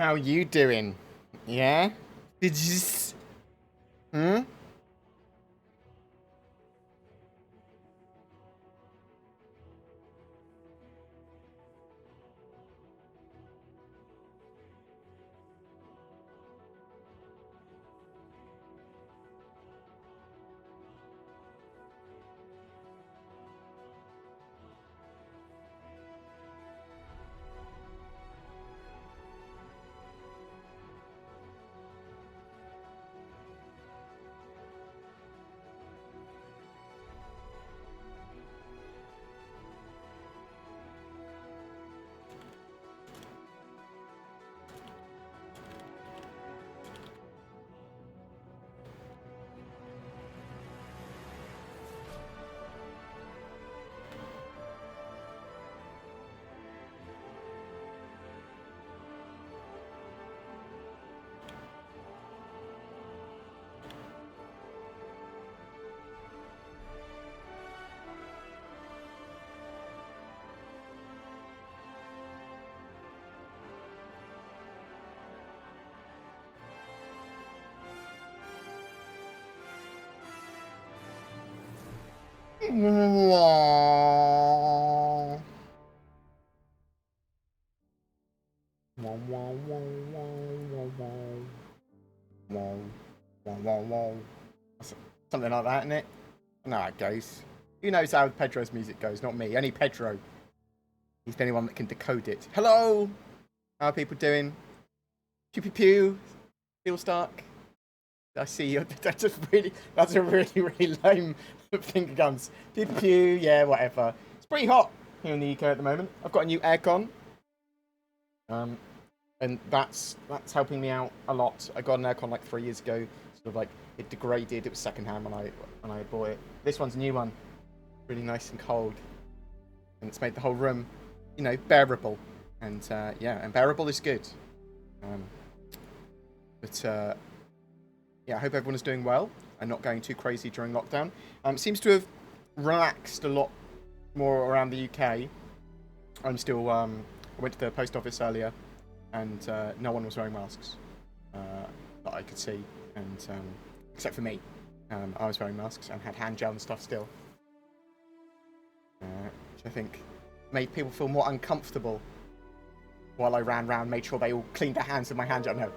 How you doing? Yeah? Did you... Hmm? Something like that, isn't it? No, it goes. Who knows how Pedro's music goes? Not me. Only Pedro. He's the only one that can decode it. Hello! How are people doing? Pew pew pew. Steel Stark. I see you. That's a really lame finger guns. Pew pew pew. Yeah, whatever. It's pretty hot here in the UK at the moment. I've got a new aircon. And that's helping me out a lot. I got an aircon like 3 years ago. Sort of like it degraded. It was secondhand when I bought it. This one's a new one, really nice and cold, and it's made the whole room, you know, bearable. And yeah, and bearable is good. Yeah, I hope everyone is doing well and not going too crazy during lockdown. Seems to have relaxed a lot more around the UK. I'm still I went to the post office earlier, and no one was wearing masks that I could see, and except for me. I was wearing masks and had hand gel and stuff still, which I think made people feel more uncomfortable while I ran around, made sure they all cleaned their hands with my hand gel. No.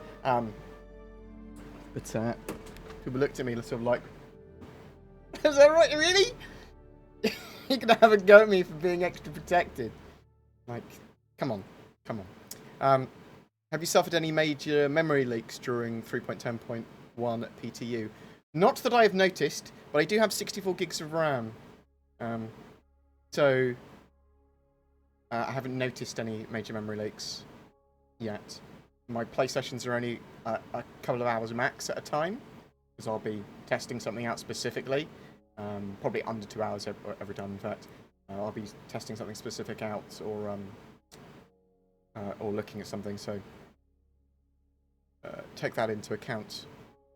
But people looked at me sort of like, is that right? Really? You're going to have a go at me for being extra protected? Like, come on. Have you suffered any major memory leaks during 3.10.1 PTU? Not that I've noticed, but I do have 64 gigs of RAM. So I haven't noticed any major memory leaks yet. My play sessions are only a couple of hours max at a time, because I'll be testing something out specifically. Probably under 2 hours every time, in fact. I'll be testing something specific out, or looking at something, so take that into account.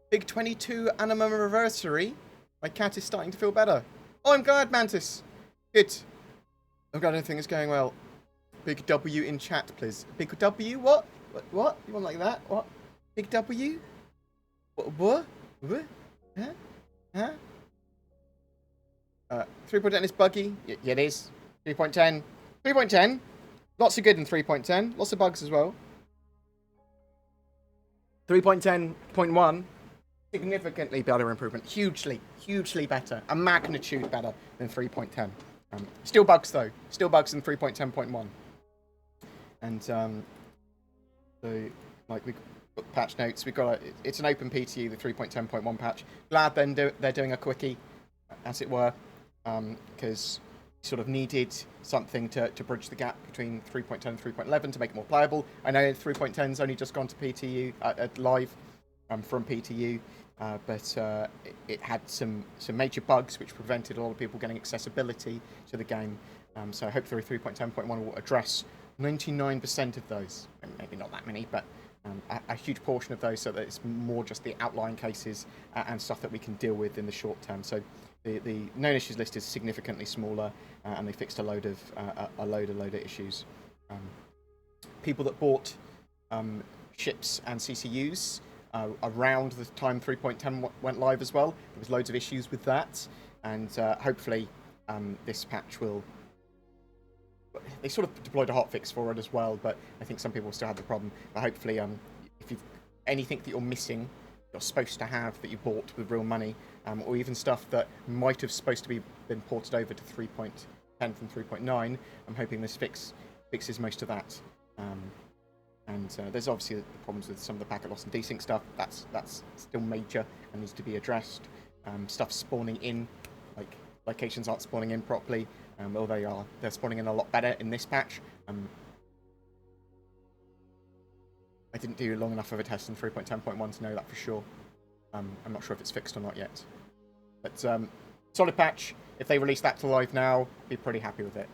Big 22 anniversary. My cat is starting to feel better. Oh, I'm glad, Mantis. Good. I'm glad everything is going well. Big W in chat, please. Big W? What? What? You want like that? What? Big W? What? Huh? Huh? 3.10 is buggy. Yeah, it is. 3.10. 3.10. Lots of good in 3.10. Lots of bugs as well. 3.10.1. Significantly better improvement. Hugely better. A magnitude better than 3.10. Still bugs though. Still bugs in 3.10.1. And so, like, we got patch notes. We got it's an open PTU, the 3.10.1 patch. Glad then they're doing a quickie, as it were, because sort of needed something to bridge the gap between 3.10 and 3.11 to make it more playable. I know 3.10's only just gone to PTU live from PTU, but it had some major bugs which prevented a lot of people getting accessibility to the game. So hopefully 3.10.1 will address 99% of those. Maybe not that many, but a huge portion of those, so that it's more just the outlying cases and stuff that we can deal with in the short term. So the known issues list is significantly smaller, and they fixed a load of issues. People that bought ships and CCUs around the time 3.10 went live as well. There was loads of issues with that, and hopefully this patch will... They sort of deployed a hotfix for it as well, but I think some people still have the problem. But hopefully, if you've anything that you're missing, you're supposed to have, that you bought with real money, or even stuff that might have supposed to be been ported over to 3.10 from 3.9, I'm hoping this fixes most of that. And there's obviously the problems with some of the packet loss and desync stuff. That's still major and needs to be addressed. Stuff spawning in, like locations aren't spawning in properly. Well, they're spawning in a lot better in this patch. I didn't do long enough of a test in 3.10.1 to know that for sure. I'm not sure if it's fixed or not yet. But solid patch. If they release that to live now, be pretty happy with it.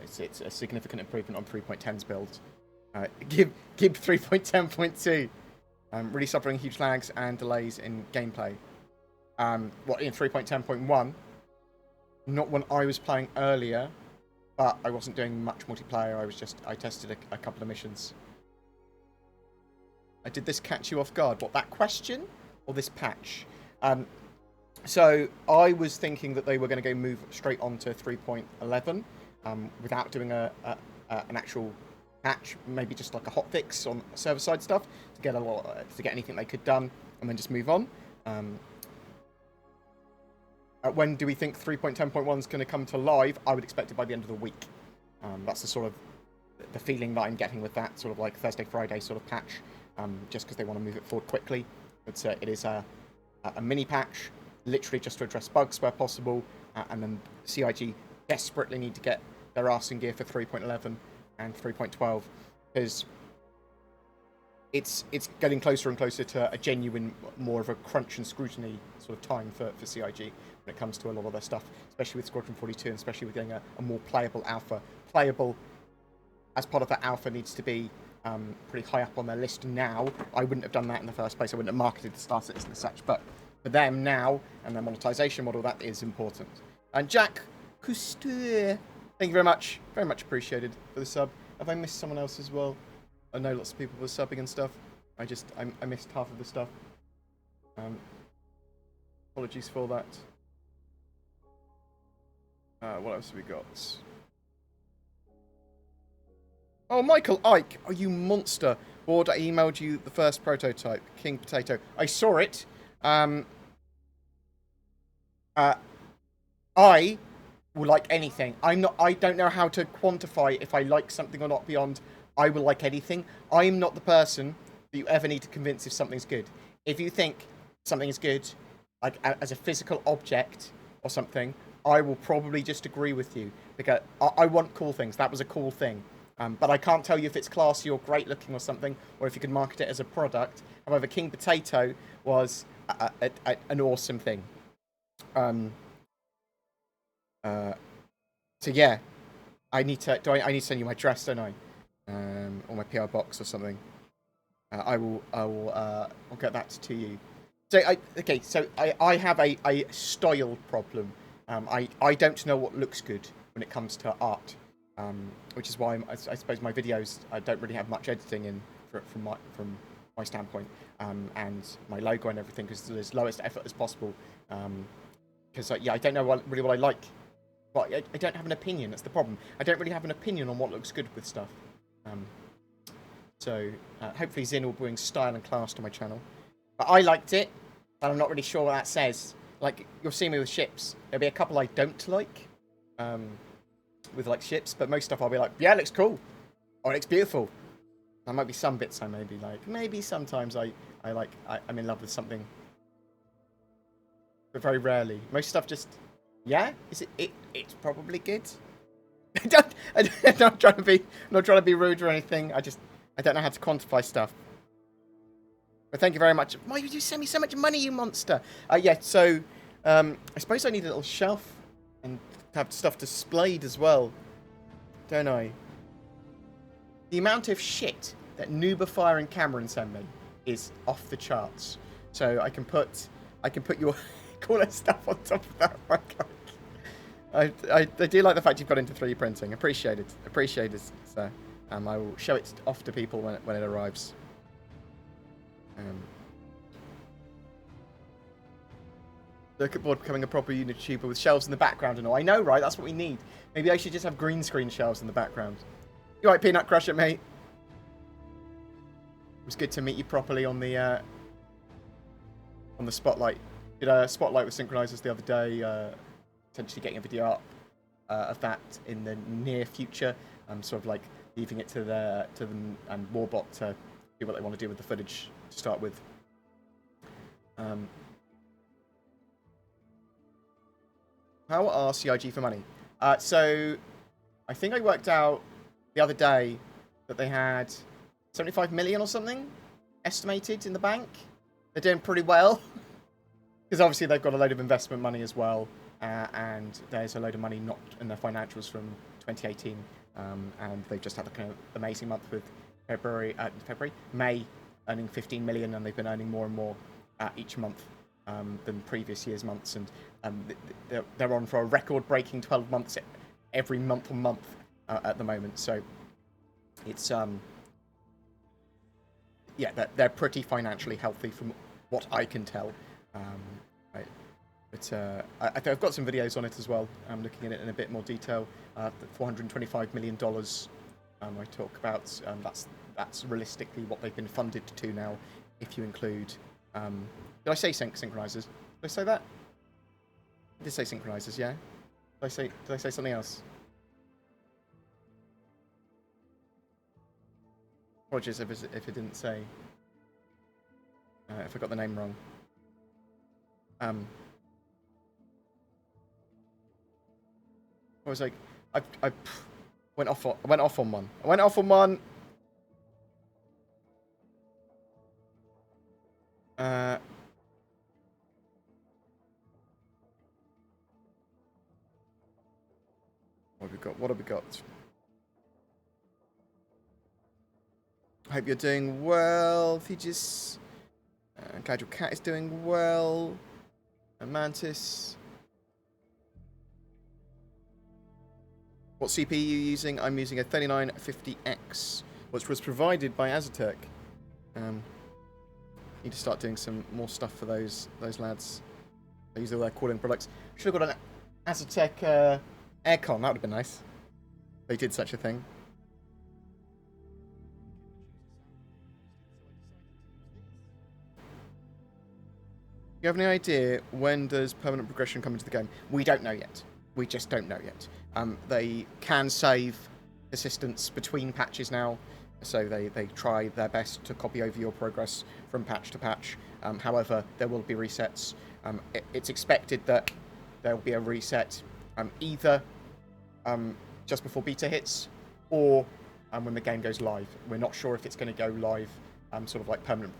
It's a significant improvement on 3.10's build. Gib 3.10.2. Really suffering huge lags and delays in gameplay. What in 3.10.1? Not when I was playing earlier, but I wasn't doing much multiplayer. I tested a couple of missions. Did this catch you off guard? What, that question or this patch? So I was thinking that they were going to move straight on to 3.11 without doing an actual patch, maybe just like a hotfix on server side stuff to get anything they could done, and then just move on. When do we think 3.10.1 is going to come to live? I would expect it by the end of the week. That's the sort of the feeling that I'm getting with that sort of like Thursday, Friday sort of patch, just because they want to move it forward quickly. It is a mini patch, literally just to address bugs where possible, and then CIG desperately need to get their arse in gear for 3.11 and 3.12, because it's getting closer and closer to a genuine, more of a crunch and scrutiny sort of time for CIG when it comes to a lot of their stuff, especially with Squadron 42, and especially with getting a more playable alpha. Playable as part of that alpha needs to be pretty high up on their list now. I wouldn't have done that in the first place. I wouldn't have marketed the Star Citizen as such, but for them now and their monetization model, that is important. And Jack Cousteau, thank you very much appreciated for the sub. Have I missed someone else as well? I know lots of people were subbing and stuff. I missed half of the stuff. Apologies for that. What else have we got? Oh, Michael Ike, are you monster? Bored, I emailed you the first prototype, King Potato. I saw it. I will like anything. I don't know how to quantify if I like something or not beyond I will like anything. I'm not the person that you ever need to convince if something's good. If you think something is good, like as a physical object or something, I will probably just agree with you, because I want cool things. That was a cool thing. But I can't tell you if it's classy or great looking or something, or if you can market it as a product. However, King Potato was an awesome thing. So yeah, I need to send you my address, don't I? Or my PR box or something. I'll get that to you. So I have a style problem. I don't know what looks good when it comes to art, which is why I suppose my videos I don't really have much editing in from my standpoint, and my logo and everything, because there's lowest effort as possible. Because I don't know really what I like. But I don't have an opinion. That's the problem. I don't really have an opinion on what looks good with stuff. So hopefully Zin will bring style and class to my channel. But I liked it, but I'm not really sure what that says. Like, you'll see me with ships. There'll be a couple I don't like, with like ships, but most stuff I'll be like, yeah, it looks cool, or it looks beautiful. There might be some bits I maybe like. Maybe sometimes I'm in love with something, but very rarely. Most stuff just, yeah, it's probably good. I'm not trying to be rude or anything. I don't know how to quantify stuff. But thank you very much. Why did you send me so much money, you monster? Yeah, so I suppose I need a little shelf and to have stuff displayed as well, don't I? The amount of shit that Noobifire and Cameron send me is off the charts. So I can put your cooler stuff on top of that. Oh my God. I do like the fact you've got into 3D printing. Appreciate it, sir. I will show it off to people when it arrives. Um, Circuit board becoming a proper YouTuber with shelves in the background and all. I know, right? That's what we need. Maybe I should just have green screen shelves in the background. You right, Peanut Crusher, mate? It was good to meet you properly on the Spotlight. Did a Spotlight with Synchronizers the other day. Potentially getting a video up of that in the near future. I'm sort of like leaving it to them and Warbot to do what they want to do with the footage to start with. How are CIG for money? So, I think I worked out the other day that they had 75 million or something estimated in the bank. They're doing pretty well. Because obviously they've got a load of investment money as well. And there's a load of money not in their financials from 2018. And they've just had a kind of amazing month with May earning 15 million, and they've been earning more and more each month than previous year's months. And they're on for a record-breaking 12 months every month on month at the moment. So it's yeah, they're pretty financially healthy from what I can tell. I've got some videos on it as well. I'm looking at it in a bit more detail. $425 million. I talk about that's realistically what they've been funded to now, if you include. Did I say synchronizers? Did I say that? I did say synchronizers, yeah. Did I say something else? Apologies if it didn't say. If I got the name wrong. I was like, I went off on one. I went off on one. What have we got? I hope you're doing well, Thegis. Casual Cat is doing well. Mantis. What CPU are you using? I'm using a 3950X, which was provided by Azatec. Need to start doing some more stuff for those lads. They use all their cooling products. Should have got an Azatec aircon. That would have been nice. They did such a thing. Do you have any idea when does permanent progression come into the game? We don't know yet. We just don't know yet. They can save assistance between patches now, so they try their best to copy over your progress from patch to patch. However, there will be resets. It's expected that there will be a reset either just before beta hits or when the game goes live. We're not sure if it's going to go live sort of like permanent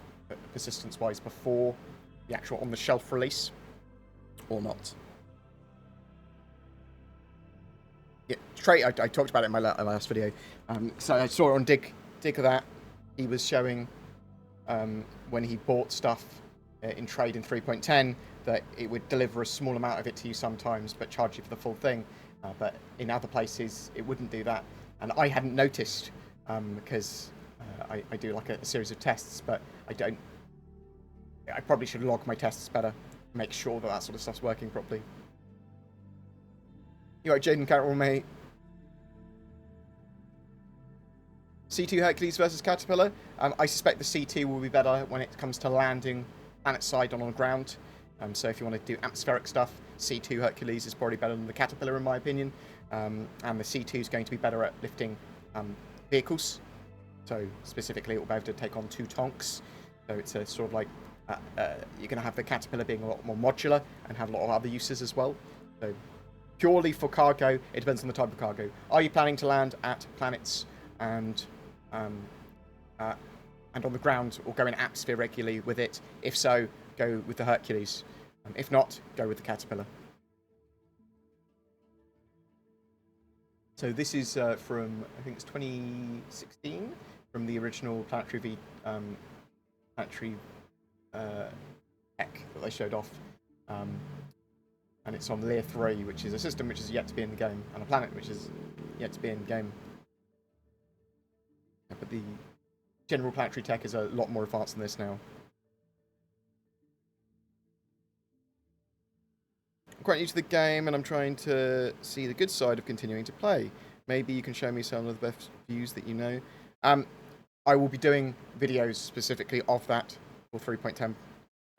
persistence-wise before the actual on-the-shelf release or not. Yeah, Trey, I talked about it in my last video. So I saw on Dig of that, he was showing when he bought stuff in trade in 3.10 that it would deliver a small amount of it to you sometimes, but charge you for the full thing. But in other places, it wouldn't do that. And I hadn't noticed because I do like a series of tests, but I don't. I probably should log my tests better, make sure that sort of stuff's working properly. You right, Jaden Carroll, mate? C2 Hercules versus Caterpillar. I suspect the C2 will be better when it comes to landing planet side on the ground. So if you want to do atmospheric stuff, C2 Hercules is probably better than the Caterpillar in my opinion. And the C2 is going to be better at lifting vehicles. So specifically, it will be able to take on 2 tonks. So it's a sort of like you're going to have the Caterpillar being a lot more modular and have a lot of other uses as well. So purely for cargo, it depends on the type of cargo. Are you planning to land at planets and on the ground, or go in atmosphere regularly with it? If so, go with the Hercules. If not, go with the Caterpillar. So this is from, I think it's 2016, from the original Planetary tech that they showed off. And it's on Lear 3, which is a system which is yet to be in the game, and a planet which is yet to be in the game. Yeah, but the general planetary tech is a lot more advanced than this now. quite new to the game, and I'm trying to see the good side of continuing to play. Maybe you can show me some of the best views that you know. I will be doing videos specifically of that for 3.10.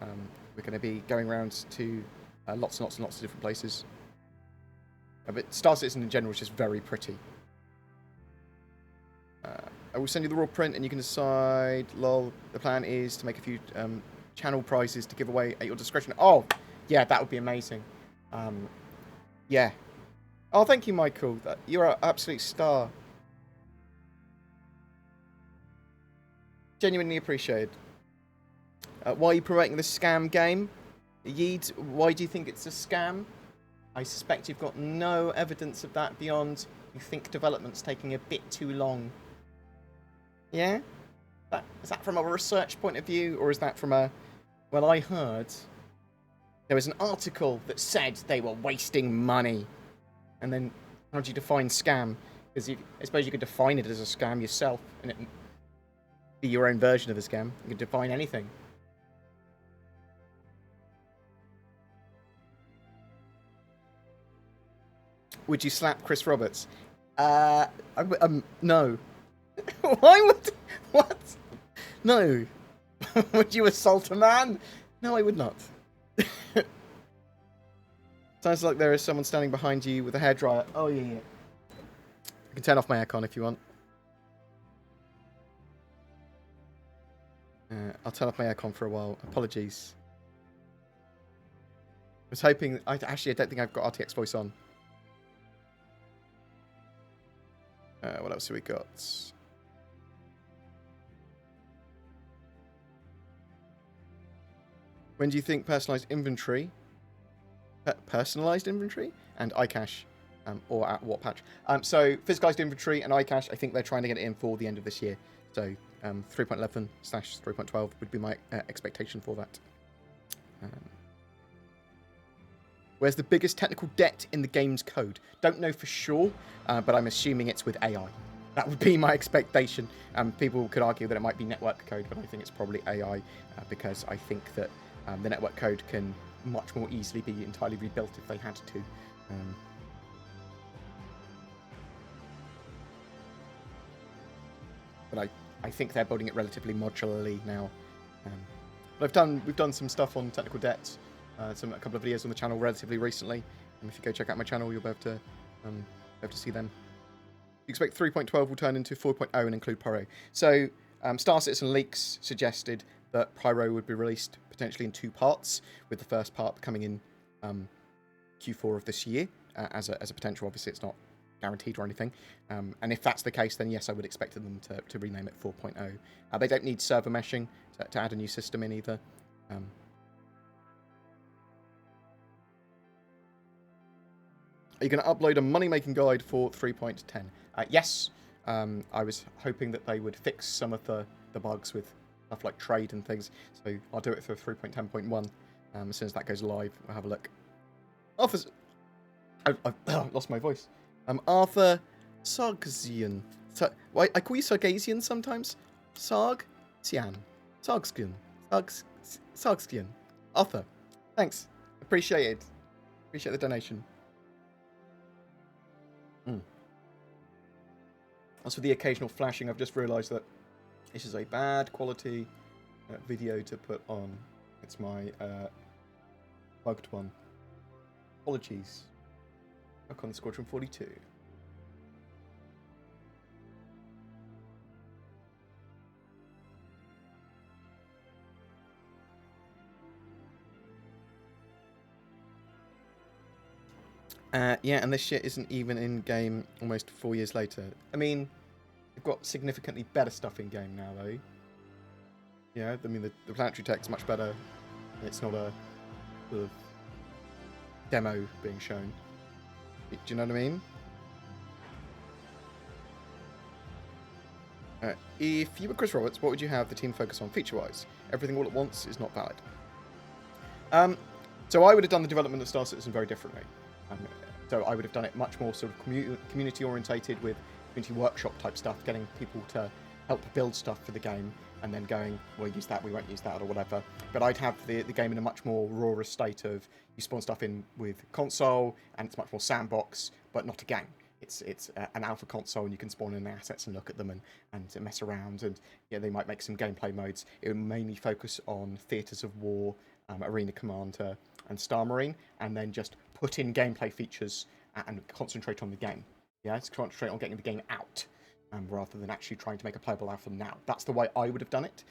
We're going to be going around to lots and lots and lots of different places. But Star Citizen in general is just very pretty. I will send you the raw print, and you can decide. Lol. The plan is to make a few channel prizes to give away at your discretion. Oh, yeah, that would be amazing. Yeah. Oh, thank you, Michael. You're an absolute star. Genuinely appreciated. Why are you promoting the scam game? Yeed, why do you think it's a scam? I suspect you've got no evidence of that beyond you think development's taking a bit too long. Yeah? Is that from a research point of view, or is that from a... Well, I heard there was an article that said they were wasting money. And then, how do you define scam? Because I suppose you could define it as a scam yourself, and it be your own version of a scam. You could define anything. Would you slap Chris Roberts? No. Why would... What? No. Would you assault a man? No, I would not. Sounds like there is someone standing behind you with a hairdryer. Oh, yeah. You can turn off my aircon if you want. I'll turn off my aircon for a while. Apologies. I was hoping... Actually, I don't think I've got RTX voice on. What else have we got? When do you think personalized inventory... personalized inventory? And iCache, or at what patch? So, physicalized inventory and iCache, I think they're trying to get it in for the end of this year. So, 3.11/3.12 would be my expectation for that. Where's the biggest technical debt in the game's code? Don't know for sure, but I'm assuming it's with AI. That would be my expectation. People could argue that it might be network code, but I think it's probably AI, because I think that the network code can much more easily be entirely rebuilt if they had to. But I think they're building it relatively modularly now. But we've done some stuff on technical debt, a couple of videos on the channel relatively recently. And if you go check out my channel, you'll be able to see them. You expect 3.12 will turn into 4.0 and include Pyro. So Star Citizen leaks suggested that Pyro would be released potentially in 2 parts, with the first part coming in Q4 of this year as a potential. Obviously, it's not guaranteed or anything. And if that's the case, then yes, I would expect them to rename it 4.0. They don't need server meshing to add a new system in either. Are you going to upload a money-making guide for 3.10? Yes. I was hoping that they would fix some of the bugs with stuff like trade and things. So I'll do it for 3.10.1. As soon as that goes live, we'll have a look. Arthur's... I've lost my voice. Arthur Sargsian. I call you Sargasian sometimes. Sargsian. Sargskian. Sargskian. Arthur. Thanks. Appreciate it. Appreciate the donation. As for the occasional flashing, I've just realised that this is a bad quality video to put on. It's my bugged one. Apologies. Back on Squadron 42. Yeah, and this shit isn't even in-game almost 4 years later. I mean, they've got significantly better stuff in-game now, though. Yeah, I mean, the planetary tech's much better. It's not a sort of demo being shown. Do you know what I mean? If you were Chris Roberts, what would you have the team focus on feature-wise? Everything all at once is not valid. So I would have done the development of Star Citizen very differently. So I would have done it much more sort of community-orientated with community workshop type stuff, getting people to help build stuff for the game, and then going, we'll use that, we won't use that, or whatever. But I'd have the game in a much more rawer state of, you spawn stuff in with console, and it's much more sandbox, but not a game. It's an alpha console, and you can spawn in the assets and look at them and mess around, and yeah, they might make some gameplay modes. It would mainly focus on theatres of war, Arena Commander, and Star Marine, and then just put in gameplay features and concentrate on the game. Yeah, it's concentrate on getting the game out, rather than actually trying to make a playable alpha now. That's the way I would have done it.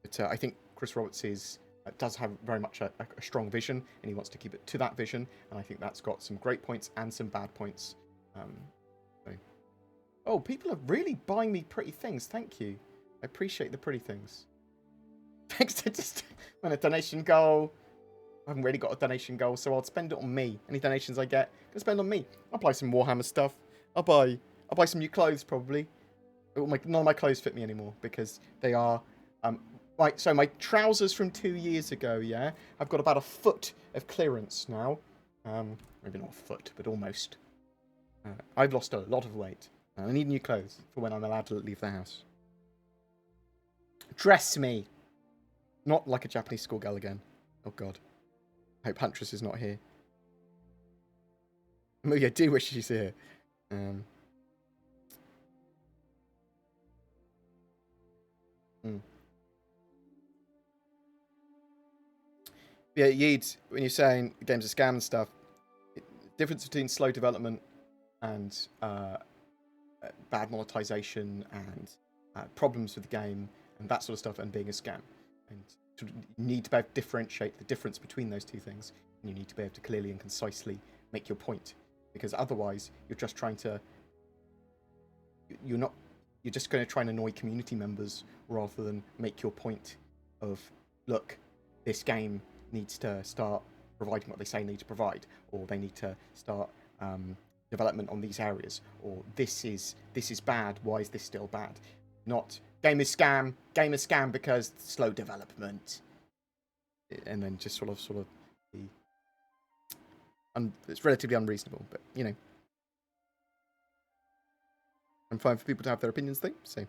But I think Chris Roberts does have very much a strong vision, and he wants to keep it to that vision, and I think that's got some great points and some bad points. So. Oh, people are really buying me pretty things. Thank you. I appreciate the pretty things. Thanks to just on a donation goal. I haven't really got a donation goal, so I'll spend it on me. Any donations I get, I'm gonna spend on me. I'll buy some Warhammer stuff. I'll buy some new clothes probably. None of my clothes fit me anymore because they are so my trousers from 2 years ago, yeah, I've got about a foot of clearance now. Maybe not a foot, but almost. I've lost a lot of weight. I need new clothes for when I'm allowed to leave the house. Dress me. Not like a Japanese schoolgirl again. Oh god. I hope Huntress is not here. Oh yeah, I do wish she's here. Yeah, Yeed, when you're saying the game's a scam and stuff, the difference between slow development and bad monetization and problems with the game and that sort of stuff and being a scam. And you need to be able to differentiate the difference between those two things. And you need to be able to clearly and concisely make your point. Because otherwise, you're just trying to... You're just going to try and annoy community members rather than make your point of, look, this game needs to start providing what they say they need to provide, or they need to start development on these areas, or this is bad, why is this still bad? Not game is scam because slow development, and then just sort of be it's relatively unreasonable, but you know, I'm fine for people to have their opinions though. So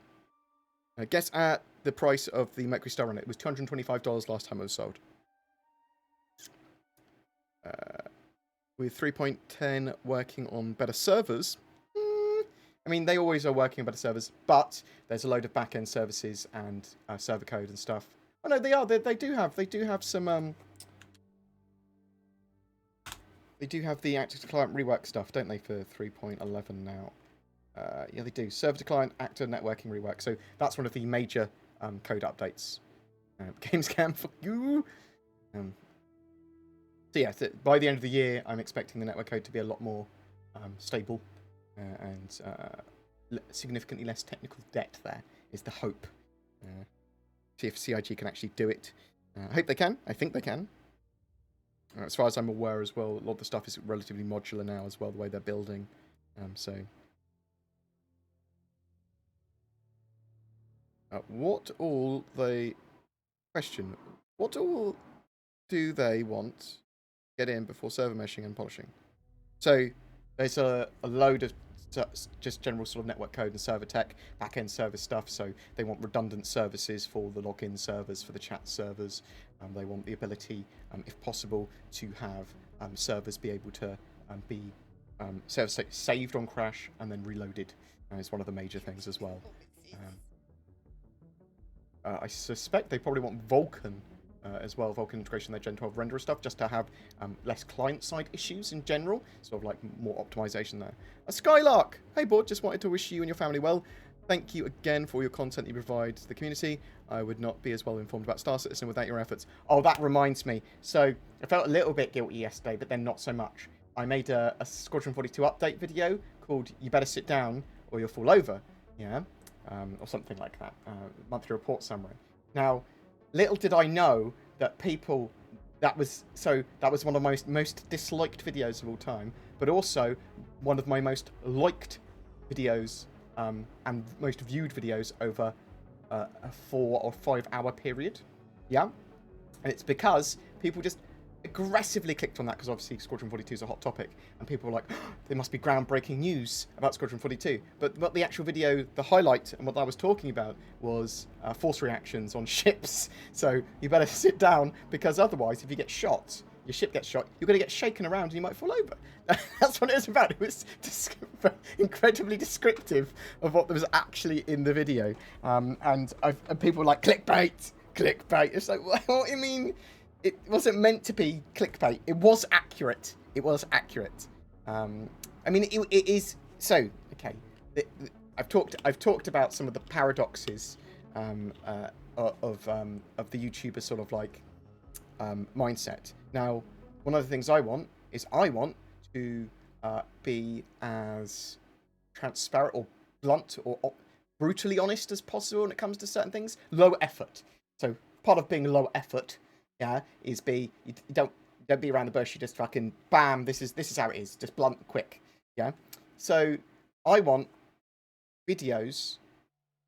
I guess at the price of the Mercury Star on it was $225 last time it was sold. With 3.10 working on better servers, I mean, they always are working on better servers, but there's a load of back-end services and server code and stuff. Oh no, they are. They do have some. They do have the active to client rework stuff, don't they, for 3.11 now? Yeah, they do. Server to client actor networking rework. So that's one of the major code updates. Game scam for you. So yeah, by the end of the year, I'm expecting the network code to be a lot more stable and significantly less technical debt. There is the hope. See if CIG can actually do it. I hope they can. I think they can. As far as I'm aware as well, a lot of the stuff is relatively modular now as well, the way they're building. What all they... Question. What all do they want... get in before server meshing and polishing? So there's a load of just general sort of network code and server tech, back-end service stuff. So they want redundant services for the login servers, for the chat servers. They want the ability, if possible, to have servers be able to be servers saved on crash and then reloaded. It's one of the major things as well. I suspect they probably want Vulkan as well, Vulkan integration, their Gen 12 renderer stuff, just to have less client-side issues in general, sort of like more optimization there. Skylark! Hey, Board, just wanted to wish you and your family well. Thank you again for your content you provide to the community. I would not be as well informed about Star Citizen without your efforts. Oh, that reminds me. So, I felt a little bit guilty yesterday, but then not so much. I made a Squadron 42 update video called You Better Sit Down or You'll Fall Over, yeah? Or something like that. Monthly report summary. Now, little did I know that people... That was one of my most disliked videos of all time, but also one of my most liked videos and most viewed videos over a 4 or 5 hour period. Yeah? And it's because people just aggressively clicked on that because obviously Squadron 42 is a hot topic, and people were like, oh, there must be groundbreaking news about Squadron 42. But what the actual video, the highlight, and what I was talking about was force reactions on ships. So you better sit down, because otherwise, if you get shot, your ship gets shot, you're going to get shaken around and you might fall over. That's what it was about. It was incredibly descriptive of what was actually in the video. And people were like, clickbait. It's like, what do you mean? It wasn't meant to be clickbait. It was accurate. I mean, it is. So, okay. I've talked about some of the paradoxes of the YouTuber sort of like mindset. Now, one of the things I want to be as transparent or blunt or brutally honest as possible when it comes to certain things. Low effort. So part of being low effort, yeah, is you don't be around the bush. You just fucking bam. This is how it is. Just blunt, and quick. Yeah. So I want videos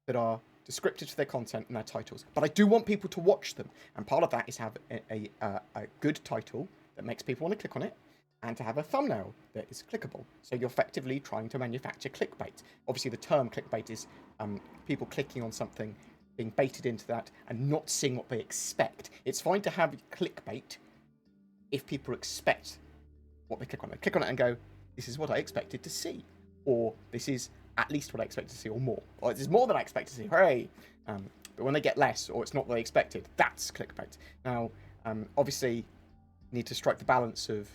that are descriptive to their content and their titles, but I do want people to watch them. And part of that is have a good title that makes people want to click on it, and to have a thumbnail that is clickable. So you're effectively trying to manufacture clickbait. Obviously, the term clickbait is people clicking on something, being baited into that, and not seeing what they expect. It's fine to have clickbait if people expect what they click on. They click on it and go, this is what I expected to see. Or this is at least what I expected to see, or more. Or this is more than I expected to see, hooray! But when they get less, or it's not what they expected, that's clickbait. Now, obviously, you need to strike the balance of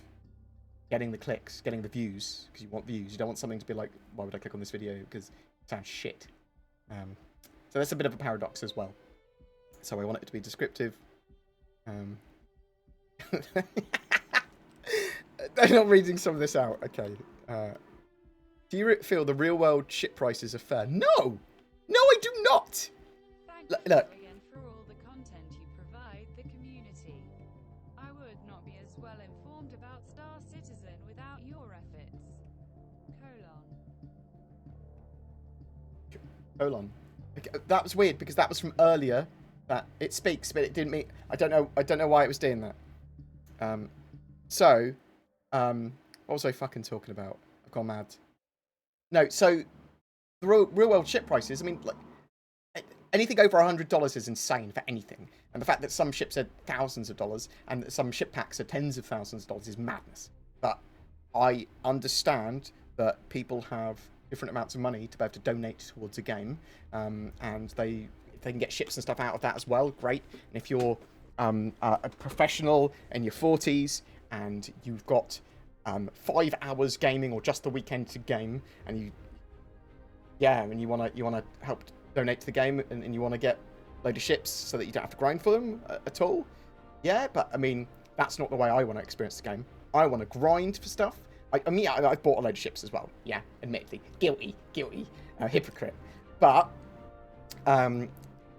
getting the clicks, getting the views, because you want views. You don't want something to be like, why would I click on this video? Because it sounds shit. So that's a bit of a paradox as well. So I want it to be descriptive. They're not reading some of this out. Okay. Do you feel the real-world ship prices are fair? No! No, I do not! Thank Look. you again for all the content you provide the community. I would not be as well informed about Star Citizen without your efforts. Colon. Okay, that was weird because that was from earlier. That it speaks, but it didn't mean. I don't know why it was doing that. What was I fucking talking about? I've gone mad. No, so the real world ship prices. I mean, like anything over $100 is insane for anything, and the fact that some ships are thousands of dollars and that some ship packs are tens of thousands of dollars is madness. But I understand that people have different amounts of money to be able to donate towards a game, and if they can get ships and stuff out of that as well, great. And if you're a professional in your 40s and you've got 5 hours gaming or just the weekend to game, and you want to help donate to the game, and you want to get a load of ships so that you don't have to grind for them at all, yeah. But I mean, that's not the way I want to experience the game. I want to grind for stuff. I mean, I've bought a load of ships as well. Yeah, admittedly, guilty, hypocrite. But I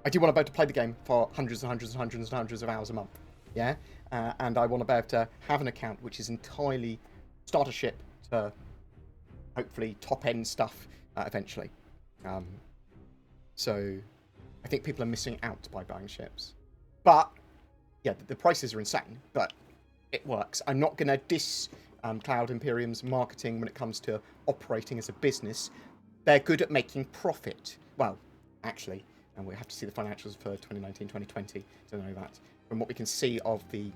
do want to be able to play the game for hundreds of hours a month. Yeah, and I want to be able to have an account which is entirely starter ship to hopefully top end stuff eventually. So I think people are missing out by buying ships. But yeah, the prices are insane, but it works. I'm not going to diss Cloud Imperium's marketing when it comes to operating as a business. They're good at making profit. Well, actually, and we have to see the financials for 2019-2020 to know that. From what we can see of the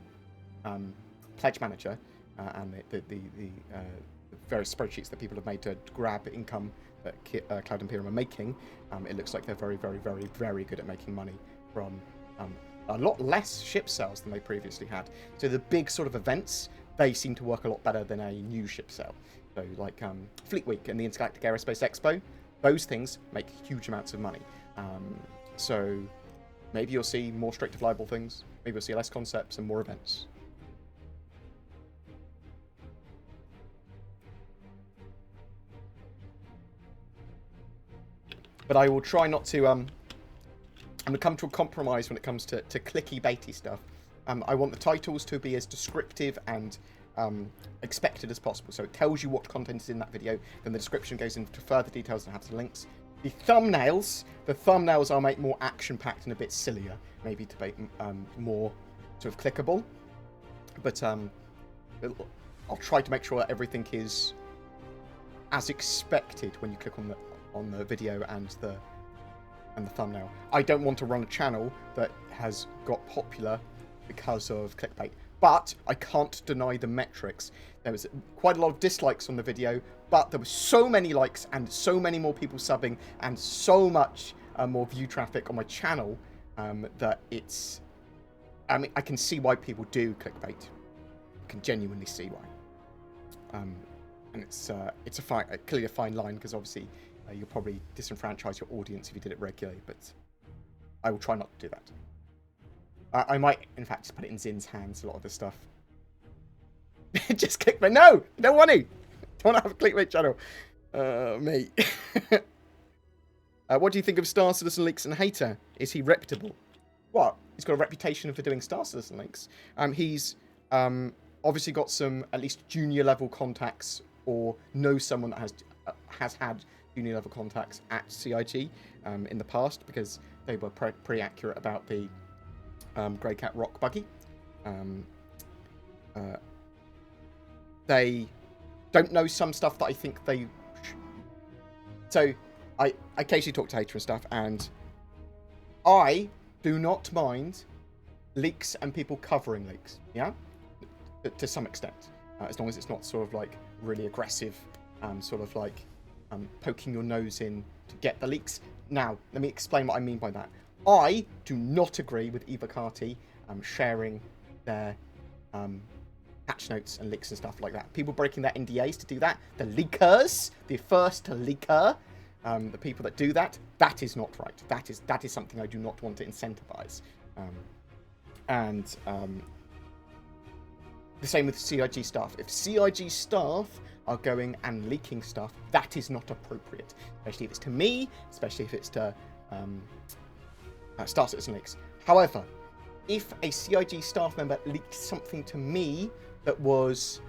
pledge manager and the various spreadsheets that people have made to grab income that Cloud Imperium are making, it looks like they're very, very, very, very good at making money from a lot less ship sales than they previously had. So the big sort of events, they seem to work a lot better than a new ship sale. So like Fleet Week and the Intergalactic Aerospace Expo, those things make huge amounts of money. So maybe you'll see more strict to flyable things. Maybe you'll see less concepts and more events. But I will try not to... I'm going to come to a compromise when it comes to clicky baity stuff. I want the titles to be as descriptive and expected as possible. So it tells you what content is in that video. Then the description goes into further details and has the links. The thumbnails I'll make more action-packed and a bit sillier. Maybe to make more sort of clickable. But I'll try to make sure that everything is as expected when you click on the video and the thumbnail. I don't want to run a channel that has got popular because of clickbait. But I can't deny the metrics. There was quite a lot of dislikes on the video, but there were so many likes and so many more people subbing and so much more view traffic on my channel that it's... I mean, I can see why people do clickbait. I can genuinely see why. And it's clearly a fine line, because obviously you'll probably disenfranchise your audience if you did it regularly, but I will try not to do that. I might, in fact, just put it in Zin's hands, a lot of this stuff. Just clickbait. No! I don't want to! I don't want to have a clickbait channel. Mate. What do you think of Star Citizen Leaks and Hater? Is he reputable? What? He's got a reputation for doing Star Citizen Leaks. He's obviously got some, at least, junior-level contacts, or knows someone that has had junior-level contacts at CIG in the past, because they were pretty accurate about the Grey Cat Rock buggy. They don't know some stuff that I think they... So, I occasionally talk to Hater and stuff, and I do not mind leaks and people covering leaks, yeah? To some extent. As long as it's not sort of like really aggressive, sort of like poking your nose in to get the leaks. Now, let me explain what I mean by that. I do not agree with Eva Carty sharing their patch notes and leaks and stuff like that. People breaking their NDAs to do that. The leakers, the first leaker, the people that do that, that is not right. That is something I do not want to incentivize. The same with CIG staff. If CIG staff are going and leaking stuff, that is not appropriate. Especially if it's to me, especially if it's to Star Citizen Leaks. However, if a CIG staff member leaked something to me that was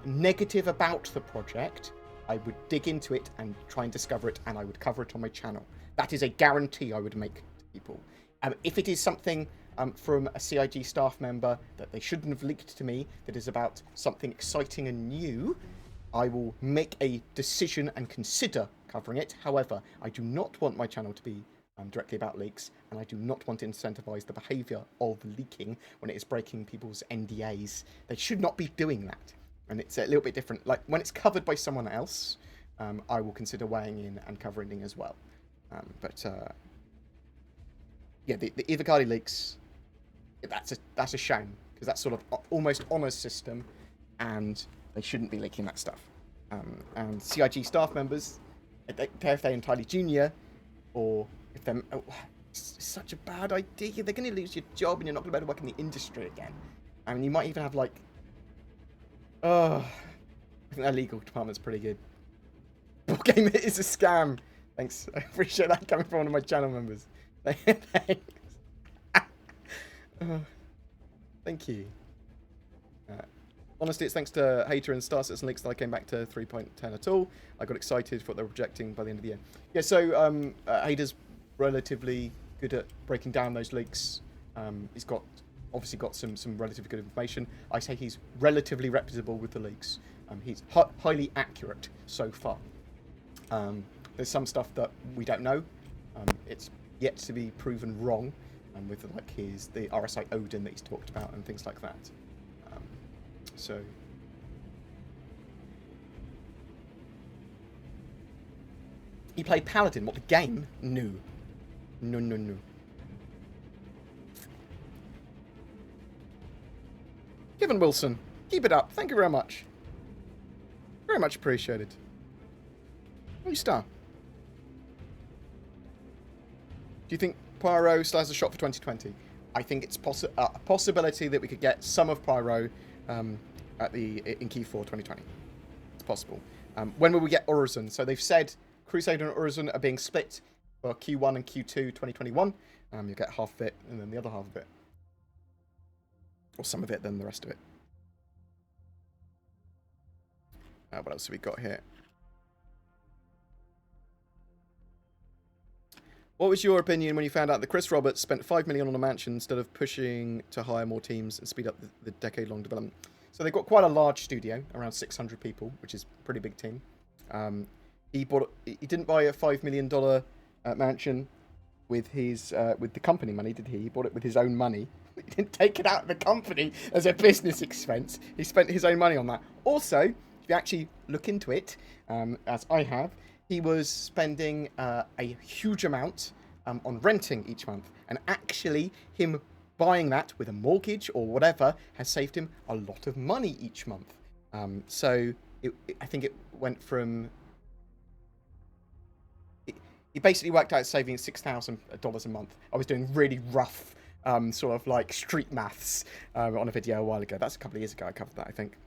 negative about the project, I would dig into it and try and discover it, and I would cover it on my channel. That is a guarantee I would make to people. If it is something from a CIG staff member that they shouldn't have leaked to me, that is about something exciting and new, I will make a decision and consider covering it. However, I do not want my channel to be directly about leaks, and I do not want to incentivize the behavior of leaking when it is breaking people's NDAs. They should not be doing that. And it's a little bit different. Like, when it's covered by someone else, I will consider weighing in and covering it as well. Yeah, the Ivacari leaks, that's a shame, because that's sort of almost honors system, and they shouldn't be leaking that stuff. And CIG staff members, if they're entirely junior, or if they're... Oh, it's such a bad idea. They're going to lose your job, and you're not going to be able to work in the industry again. I mean, you might even have, like... Oh, I think their legal department's pretty good. BoredGamer is a scam. Thanks. I appreciate that coming from one of my channel members. Thanks. Thank you. Honestly, it's thanks to Hater and Star Citizen Leaks that I came back to 3.10 at all. I got excited for what they were projecting by the end of the year. Yeah, so Hater's relatively good at breaking down those leaks. He's obviously got some relatively good information. I say he's relatively reputable with the leaks. He's highly accurate so far. There's some stuff that we don't know. It's yet to be proven wrong, with like the RSI Odin that he's talked about and things like that. So he played Paladin. What, the game? No. Kevin Wilson, keep it up. Thank you very much. Very much appreciated. New star. Do you think Pyro still has a shot for 2020? I think it's a possibility that we could get some of Pyro in Q4 2020. It's possible. When will we get Urizen? So they've said Crusader and Urizen are being split for Q1 and Q2 2021. You'll get half of it, and then the other half of it. Or some of it, then the rest of it. What else have we got here? What was your opinion when you found out that Chris Roberts spent $5 million on a mansion instead of pushing to hire more teams and speed up the decade-long development? So they've got quite a large studio, around 600 people, which is a pretty big team. He didn't buy a $5 million mansion with the company money, did he? He bought it with his own money. He didn't take it out of the company as a business expense. He spent his own money on that. Also, if you actually look into it, as I have, he was spending a huge amount on renting each month. And actually, him buying that with a mortgage or whatever has saved him a lot of money each month. So I think it went from... He basically worked out saving $6,000 a month. I was doing really rough sort of like street maths on a video a while ago. That's a couple of years ago I covered that, I think.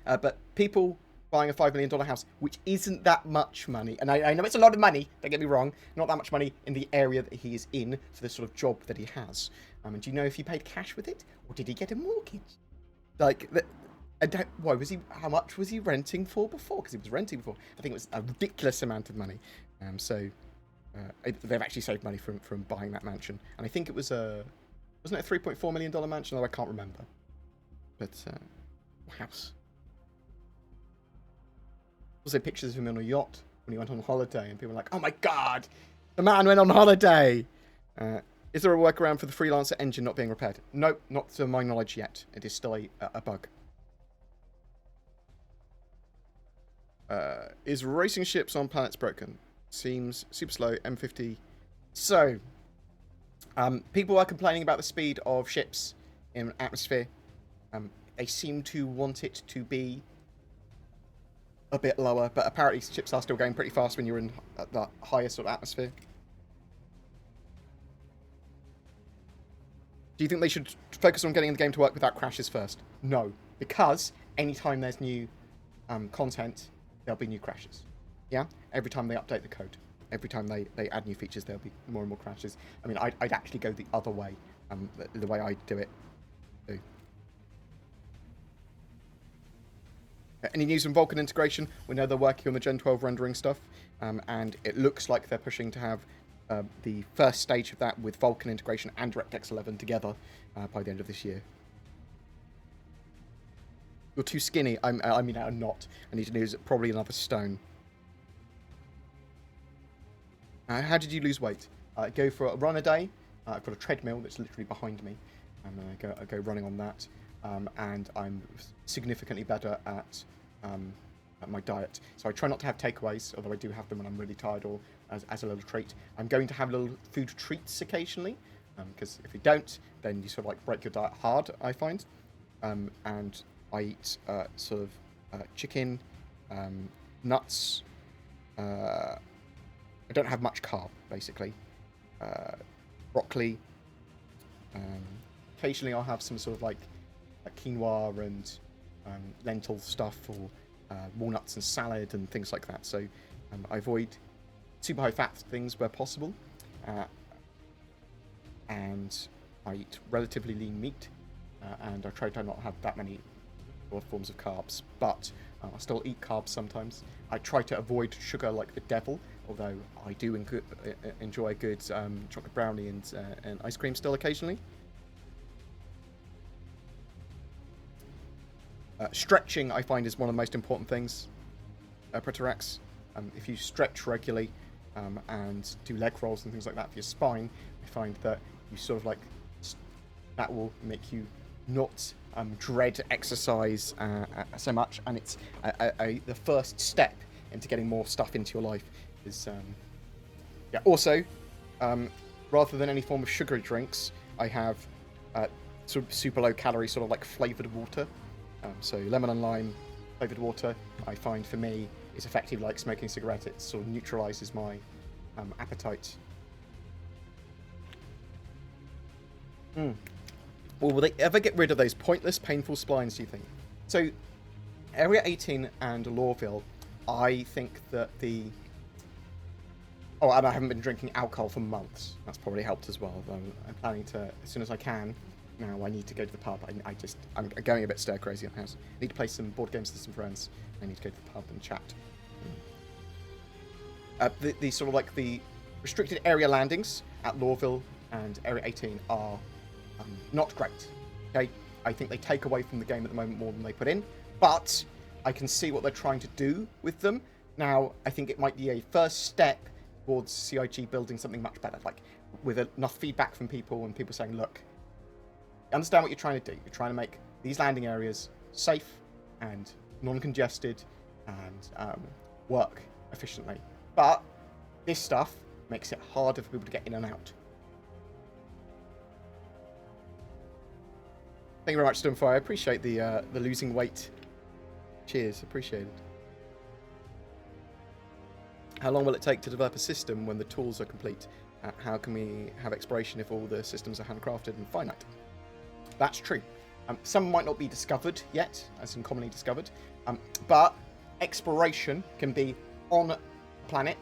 But people buying a $5 million house, which isn't that much money. And I know it's a lot of money, don't get me wrong. Not that much money in the area that he is in for the sort of job that he has. And do you know if he paid cash with it? Or did he get a mortgage? Like, how much was he renting for before? Because he was renting before. I think it was a ridiculous amount of money. They've actually saved money from buying that mansion. And I think it was wasn't it a $3.4 million mansion? No, I can't remember. But, house. Also pictures of him on a yacht when he went on holiday, and people were like, oh my god, the man went on holiday! Is there a workaround for the freelancer engine not being repaired? No, not to my knowledge yet. It is still a bug. Is racing ships on planets broken? Seems super slow, M50. So, people are complaining about the speed of ships in atmosphere. They seem to want it to be a bit lower, but apparently ships are still going pretty fast when you're in the higher sort of atmosphere. Do you think they should focus on getting the game to work without crashes first? No, because anytime there's new content, there'll be new crashes. Yeah? Every time they update the code, every time they add new features, there'll be more and more crashes. I mean, I'd actually go the other way, the way I do it. Too. Any news on Vulkan integration? We know they're working on the Gen 12 rendering stuff, and it looks like they're pushing to have the first stage of that with Vulkan integration and DirectX 11 together by the end of this year. You're too skinny. I mean, I'm not. I need to lose probably another stone. How did you lose weight? I go for a run a day. I've got a treadmill that's literally behind me, and I go running on that. And I'm significantly better at my diet. So I try not to have takeaways, although I do have them when I'm really tired or as a little treat. I'm going to have little food treats occasionally, because if you don't, then you sort of like break your diet hard, I find. And I eat sort of chicken, nuts. I don't have much carb, basically. Broccoli. Occasionally I'll have some sort of like quinoa and lentil stuff, or walnuts and salad and things like that. So I avoid super high fat things where possible, and I eat relatively lean meat, and I try to not have that many forms of carbs, but I still eat carbs sometimes. I try to avoid sugar like the devil, although I do enjoy a good chocolate brownie and ice cream still occasionally. Stretching, I find, is one of the most important things. Preterax. If you stretch regularly and do leg rolls and things like that for your spine, I find that you sort of like that will make you not dread exercise so much, and it's the first step into getting more stuff into your life. Is yeah. Also, rather than any form of sugary drinks, I have sort of super low calorie, sort of like flavored water. So lemon and lime flavored water, I find for me is effectively like smoking a cigarette. It sort of neutralizes my appetite. Well, will they ever get rid of those pointless, painful splines, do you think? So, Area 18 and Lorville, I think that the... Oh, and I haven't been drinking alcohol for months. That's probably helped as well. I'm planning to, as soon as I can, now I need to go to the pub. I'm going a bit stir crazy at the house. I need to play some board games with some friends. I need to go to the pub and chat. The sort of like the restricted area landings at Lorville and Area 18 are not great. Okay, I think they take away from the game at the moment more than they put in, but I can see what they're trying to do with them. Now, I think it might be a first step towards CIG building something much better, like with enough feedback from people and people saying, look, understand what you're trying to do. You're trying to make these landing areas safe and non-congested and work efficiently. But this stuff makes it harder for people to get in and out. Thank you very much, Stormfire. I appreciate the losing weight. Cheers, appreciate it. How long will it take to develop a system when the tools are complete? How can we have exploration if all the systems are handcrafted and finite? That's true. Some might not be discovered yet, as in commonly discovered, but exploration can be on a planet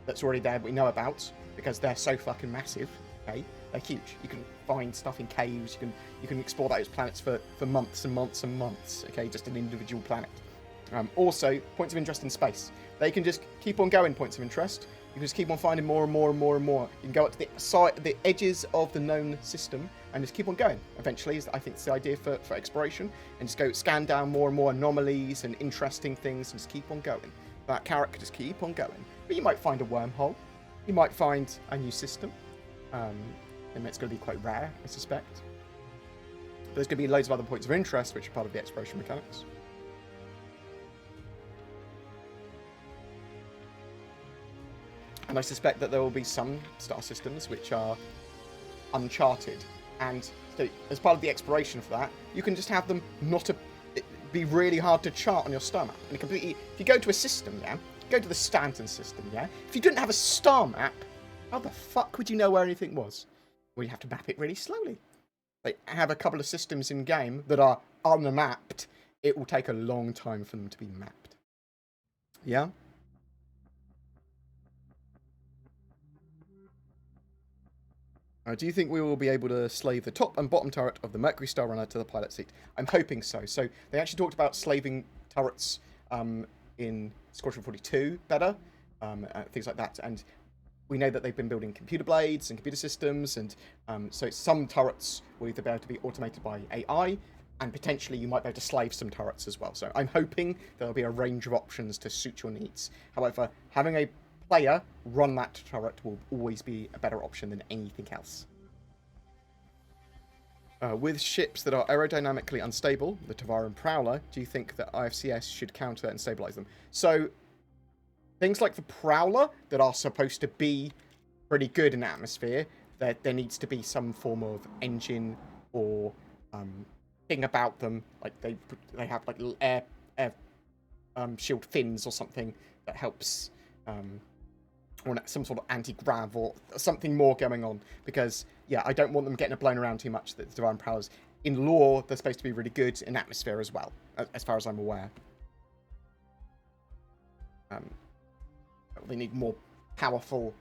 that's already there, we know about, because they're so fucking massive. Okay, they're huge. You can find stuff in caves. You can explore those planets for months and months and months. Okay, just an individual planet. Also, points of interest in space. They can just keep on going. Points of interest. You can just keep on finding more and more and more and more. You can go up to the edges of the known system and just keep on going. Eventually, I think it's the idea for exploration, and just go scan down more and more anomalies and interesting things, and just keep on going. That character just keep on going. But you might find a wormhole. You might find a new system. And it's going to be quite rare, I suspect. But there's going to be loads of other points of interest, which are part of the exploration mechanics. And I suspect that there will be some star systems which are uncharted. And so, as part of the exploration for that, you can just have them be really hard to chart on your star map. And completely, if you go to a system, yeah, go to the Stanton system, yeah. If you didn't have a star map, how the fuck would you know where anything was? Well, you have to map it really slowly. They have a couple of systems in game that are unmapped. It will take a long time for them to be mapped. Yeah? Do you think we will be able to slave the top and bottom turret of the Mercury Star Runner to the pilot seat? I'm hoping so. So they actually talked about slaving turrets in Squadron 42 better, things like that. And we know that they've been building computer blades and computer systems, and so some turrets will either be able to be automated by AI, and potentially you might be able to slave some turrets as well. So I'm hoping there'll be a range of options to suit your needs. However, having a player run that turret will always be a better option than anything else. With ships that are aerodynamically unstable, the Tavara and Prowler, do you think that IFCS should counter and stabilize them? So things like the Prowler that are supposed to be pretty good in atmosphere, there needs to be some form of engine or thing about them. Like they have like little air shield fins or something that helps, or some sort of anti-grav or something more going on. Because yeah, I don't want them getting blown around too much. The Divine Prowlers, in lore, they're supposed to be really good in atmosphere as well, as far as I'm aware. They need more powerful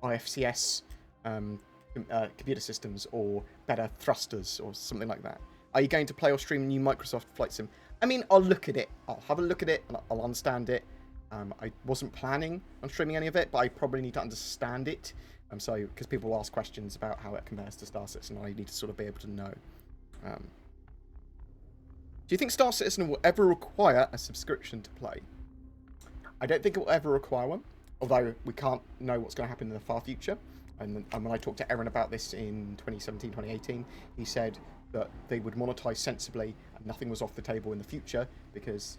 IFCS computer systems or better thrusters or something like that. Are you going to play or stream new Microsoft Flight Sim? I mean, I'll look at it. I'll have a look at it and I'll understand it. I wasn't planning on streaming any of it, but I probably need to understand it. So, because people will ask questions about how it compares to Star Citizen, I need to sort of be able to know. Do you think Star Citizen will ever require a subscription to play? I don't think it will ever require one, although we can't know what's going to happen in the far future. And when I talked to Aaron about this in 2017, 2018, he said that they would monetize sensibly and nothing was off the table in the future because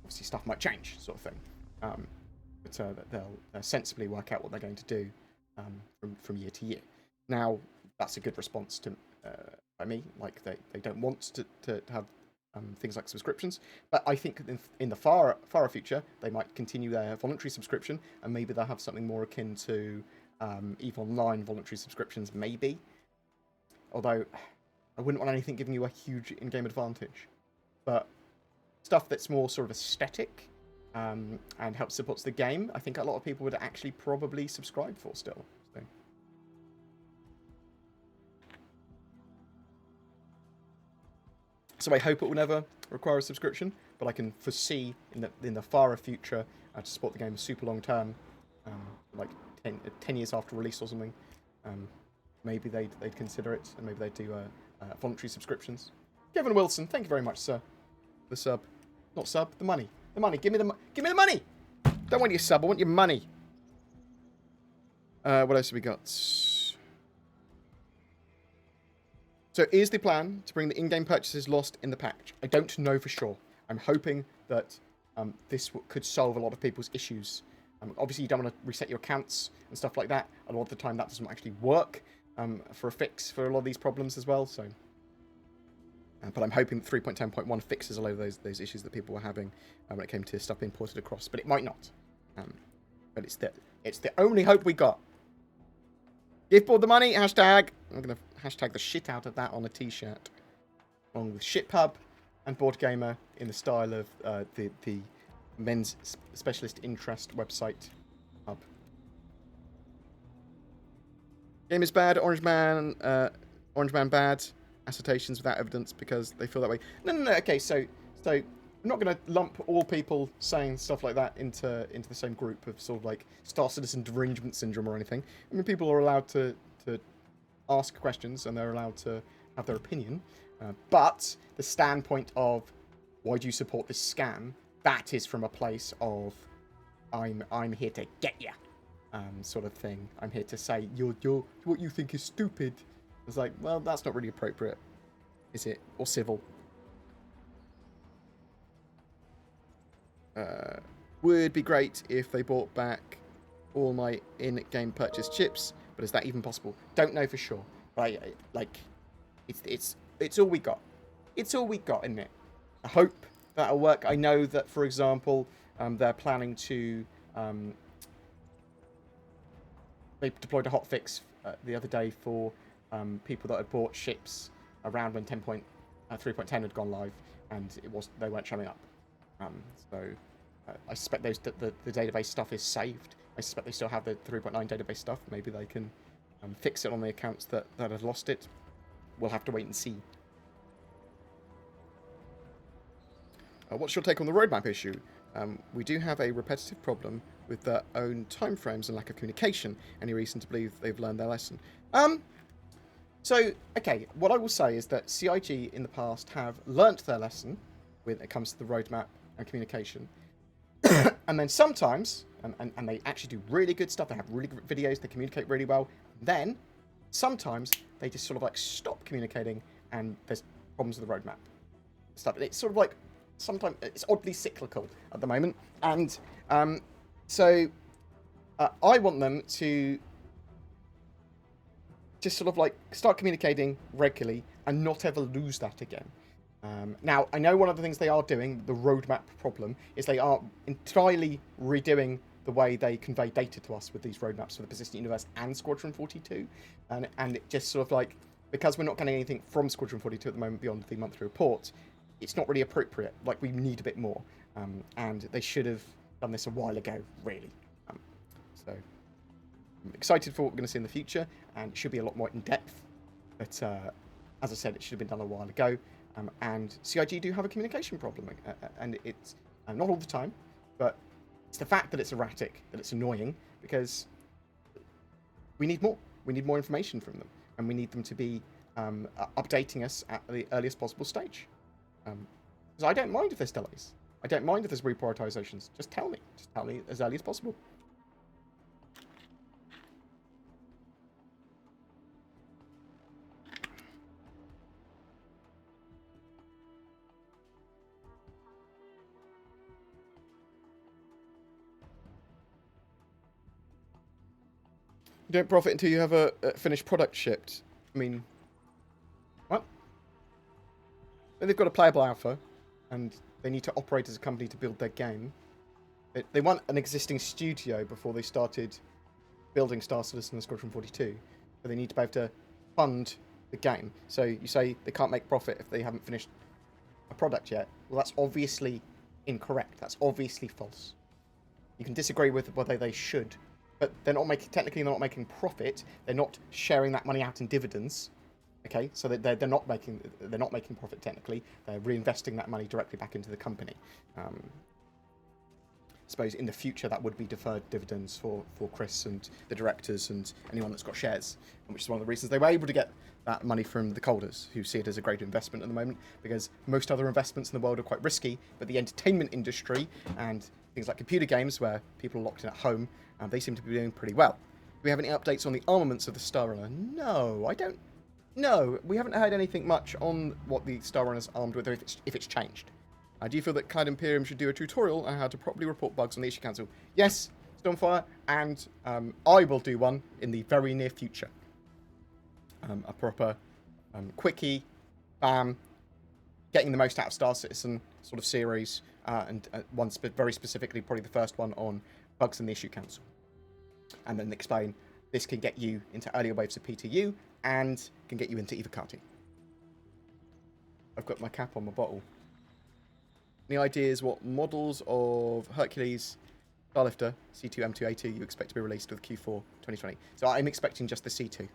obviously stuff might change, sort of thing. But they'll sensibly work out what they're going to do from year to year. Now, that's a good response to by me. Like they don't want to have things like subscriptions, but I think in the far future they might continue their voluntary subscription, and maybe they'll have something more akin to EVE Online voluntary subscriptions, maybe. Although I wouldn't want anything giving you a huge in-game advantage, but stuff that's more sort of aesthetic and helps supports the game, I think a lot of people would actually probably subscribe for still. So I hope it will never require a subscription, but I can foresee in the far future to support the game super long term, like 10 years after release or something, maybe they'd consider it, and maybe they'd do voluntary subscriptions. Kevin Wilson, thank you very much, sir. The sub, not sub, the money. The money. Give me the money. Don't want your sub. I want your money. What else have we got? So is the plan to bring the in-game purchases lost in the patch? I don't know for sure. I'm hoping that this could solve a lot of people's issues. Obviously, you don't want to reset your accounts and stuff like that. A lot of the time, that doesn't actually work for a fix for a lot of these problems as well. So, but I'm hoping that 3.10.1 fixes a lot of those issues that people were having when it came to stuff being ported across. But it might not. But it's the only hope we got. Give Board the money, hashtag. I'm going to hashtag the shit out of that on a t-shirt. Along with Shitpub and BoredGamer in the style of the men's specialist interest website hub. Game is bad, Orange Man bad. Assertions without evidence because they feel that way. No. Okay, so I'm not going to lump all people saying stuff like that into the same group of sort of like Star Citizen derangement syndrome or anything. I mean, people are allowed to ask questions and they're allowed to have their opinion. But the standpoint of why do you support this scam? That is from a place of I'm here to get you, sort of thing. I'm here to say you're what you think is stupid. It's like, well, that's not really appropriate, is it? Or civil. Would be great if they bought back all my in-game purchase chips, but is that even possible? Don't know for sure. Right? Like, it's all we got. It's all we got, isn't it? I hope that'll work. I know that, for example, they're planning to. They deployed a hotfix the other day for people that had bought ships around when 3.10 had gone live, and they weren't showing up. So I suspect the database stuff is saved. I suspect they still have the 3.9 database stuff. Maybe they can fix it on the accounts that had lost it. We'll have to wait and see. What's your take on the roadmap issue? We do have a repetitive problem with their own timeframes and lack of communication. Any reason to believe they've learned their lesson? So, okay, what I will say is that CIG in the past have learnt their lesson when it comes to the roadmap and communication. And then sometimes, and they actually do really good stuff, they have really good videos, they communicate really well. Then, sometimes, they just sort of like stop communicating and there's problems with the roadmap. Stuff. It's sort of like, sometimes, it's oddly cyclical at the moment. And so, I want them to just sort of like start communicating regularly and not ever lose that again. Now, I know one of the things they are doing, the roadmap problem, is they are entirely redoing the way they convey data to us with these roadmaps for the Persistent Universe and Squadron 42. And it just sort of like, because we're not getting anything from Squadron 42 at the moment beyond the monthly report, it's not really appropriate. Like, we need a bit more. And they should have done this a while ago, really. So, I'm excited for what we're going to see in the future, and it should be a lot more in-depth. But, as I said, it should have been done a while ago. And CIG do have a communication problem, and it's not all the time, but it's the fact that it's erratic, that it's annoying, because we need more. We need more information from them, and we need them to be updating us at the earliest possible stage. Because I don't mind if there's delays. I don't mind if there's reprioritizations. Just tell me. Just tell me as early as possible. You don't profit until you have a finished product shipped. I mean, what? They've got a playable alpha, and they need to operate as a company to build their game. They want an existing studio before they started building Star Citizen and Squadron 42. So they need to be able to fund the game. So you say they can't make profit if they haven't finished a product yet. Well, that's obviously incorrect. That's obviously false. You can disagree with whether they should, but they're not making, technically they're not making profit. They're not sharing that money out in dividends. Okay, so they're not making profit technically. They're reinvesting that money directly back into the company. suppose in the future that would be deferred dividends for Chris and the directors and anyone that's got shares, which is one of the reasons they were able to get that money from the holders, who see it as a great investment at the moment, because most other investments in the world are quite risky, but the entertainment industry and things like computer games, where people are locked in at home, they seem to be doing pretty well. Do we have any updates on the armaments of the Star Runner? No, I don't. No, we haven't heard anything much on what the Star Runner's armed with, or if it's changed. Do you feel that Cloud Imperium should do a tutorial on how to properly report bugs on the issue council? Yes, Stormfire, and I will do one in the very near future. A proper quickie, getting the most out of Star Citizen sort of series, and one very specifically, probably the first one on bugs in the issue council. And then explain this can get you into earlier waves of PTU and can get you into Evocati. I've got my cap on my bottle. Any ideas what models of Hercules, Starlifter, C2, M2, A2 you expect to be released with Q4 2020? So I'm expecting just the C2.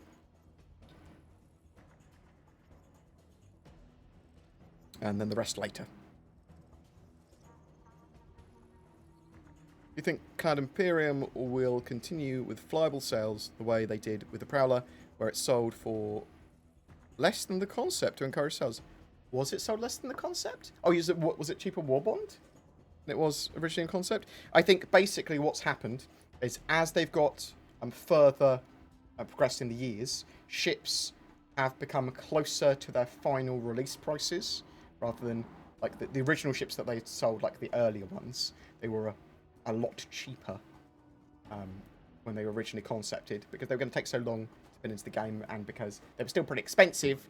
And then the rest later. Do you think Cloud Imperium will continue with flyable sales the way they did with the Prowler, where it sold for less than the concept to encourage sales? Was it sold less than the concept? Oh, was it cheaper War Bond than it was originally in concept? I think basically what's happened is as they've got further progressed in the years, ships have become closer to their final release prices, rather than like the original ships that they sold, like the earlier ones. They were a lot cheaper when they were originally concepted, because they were going to take so long to fit into the game, and because they were still pretty expensive,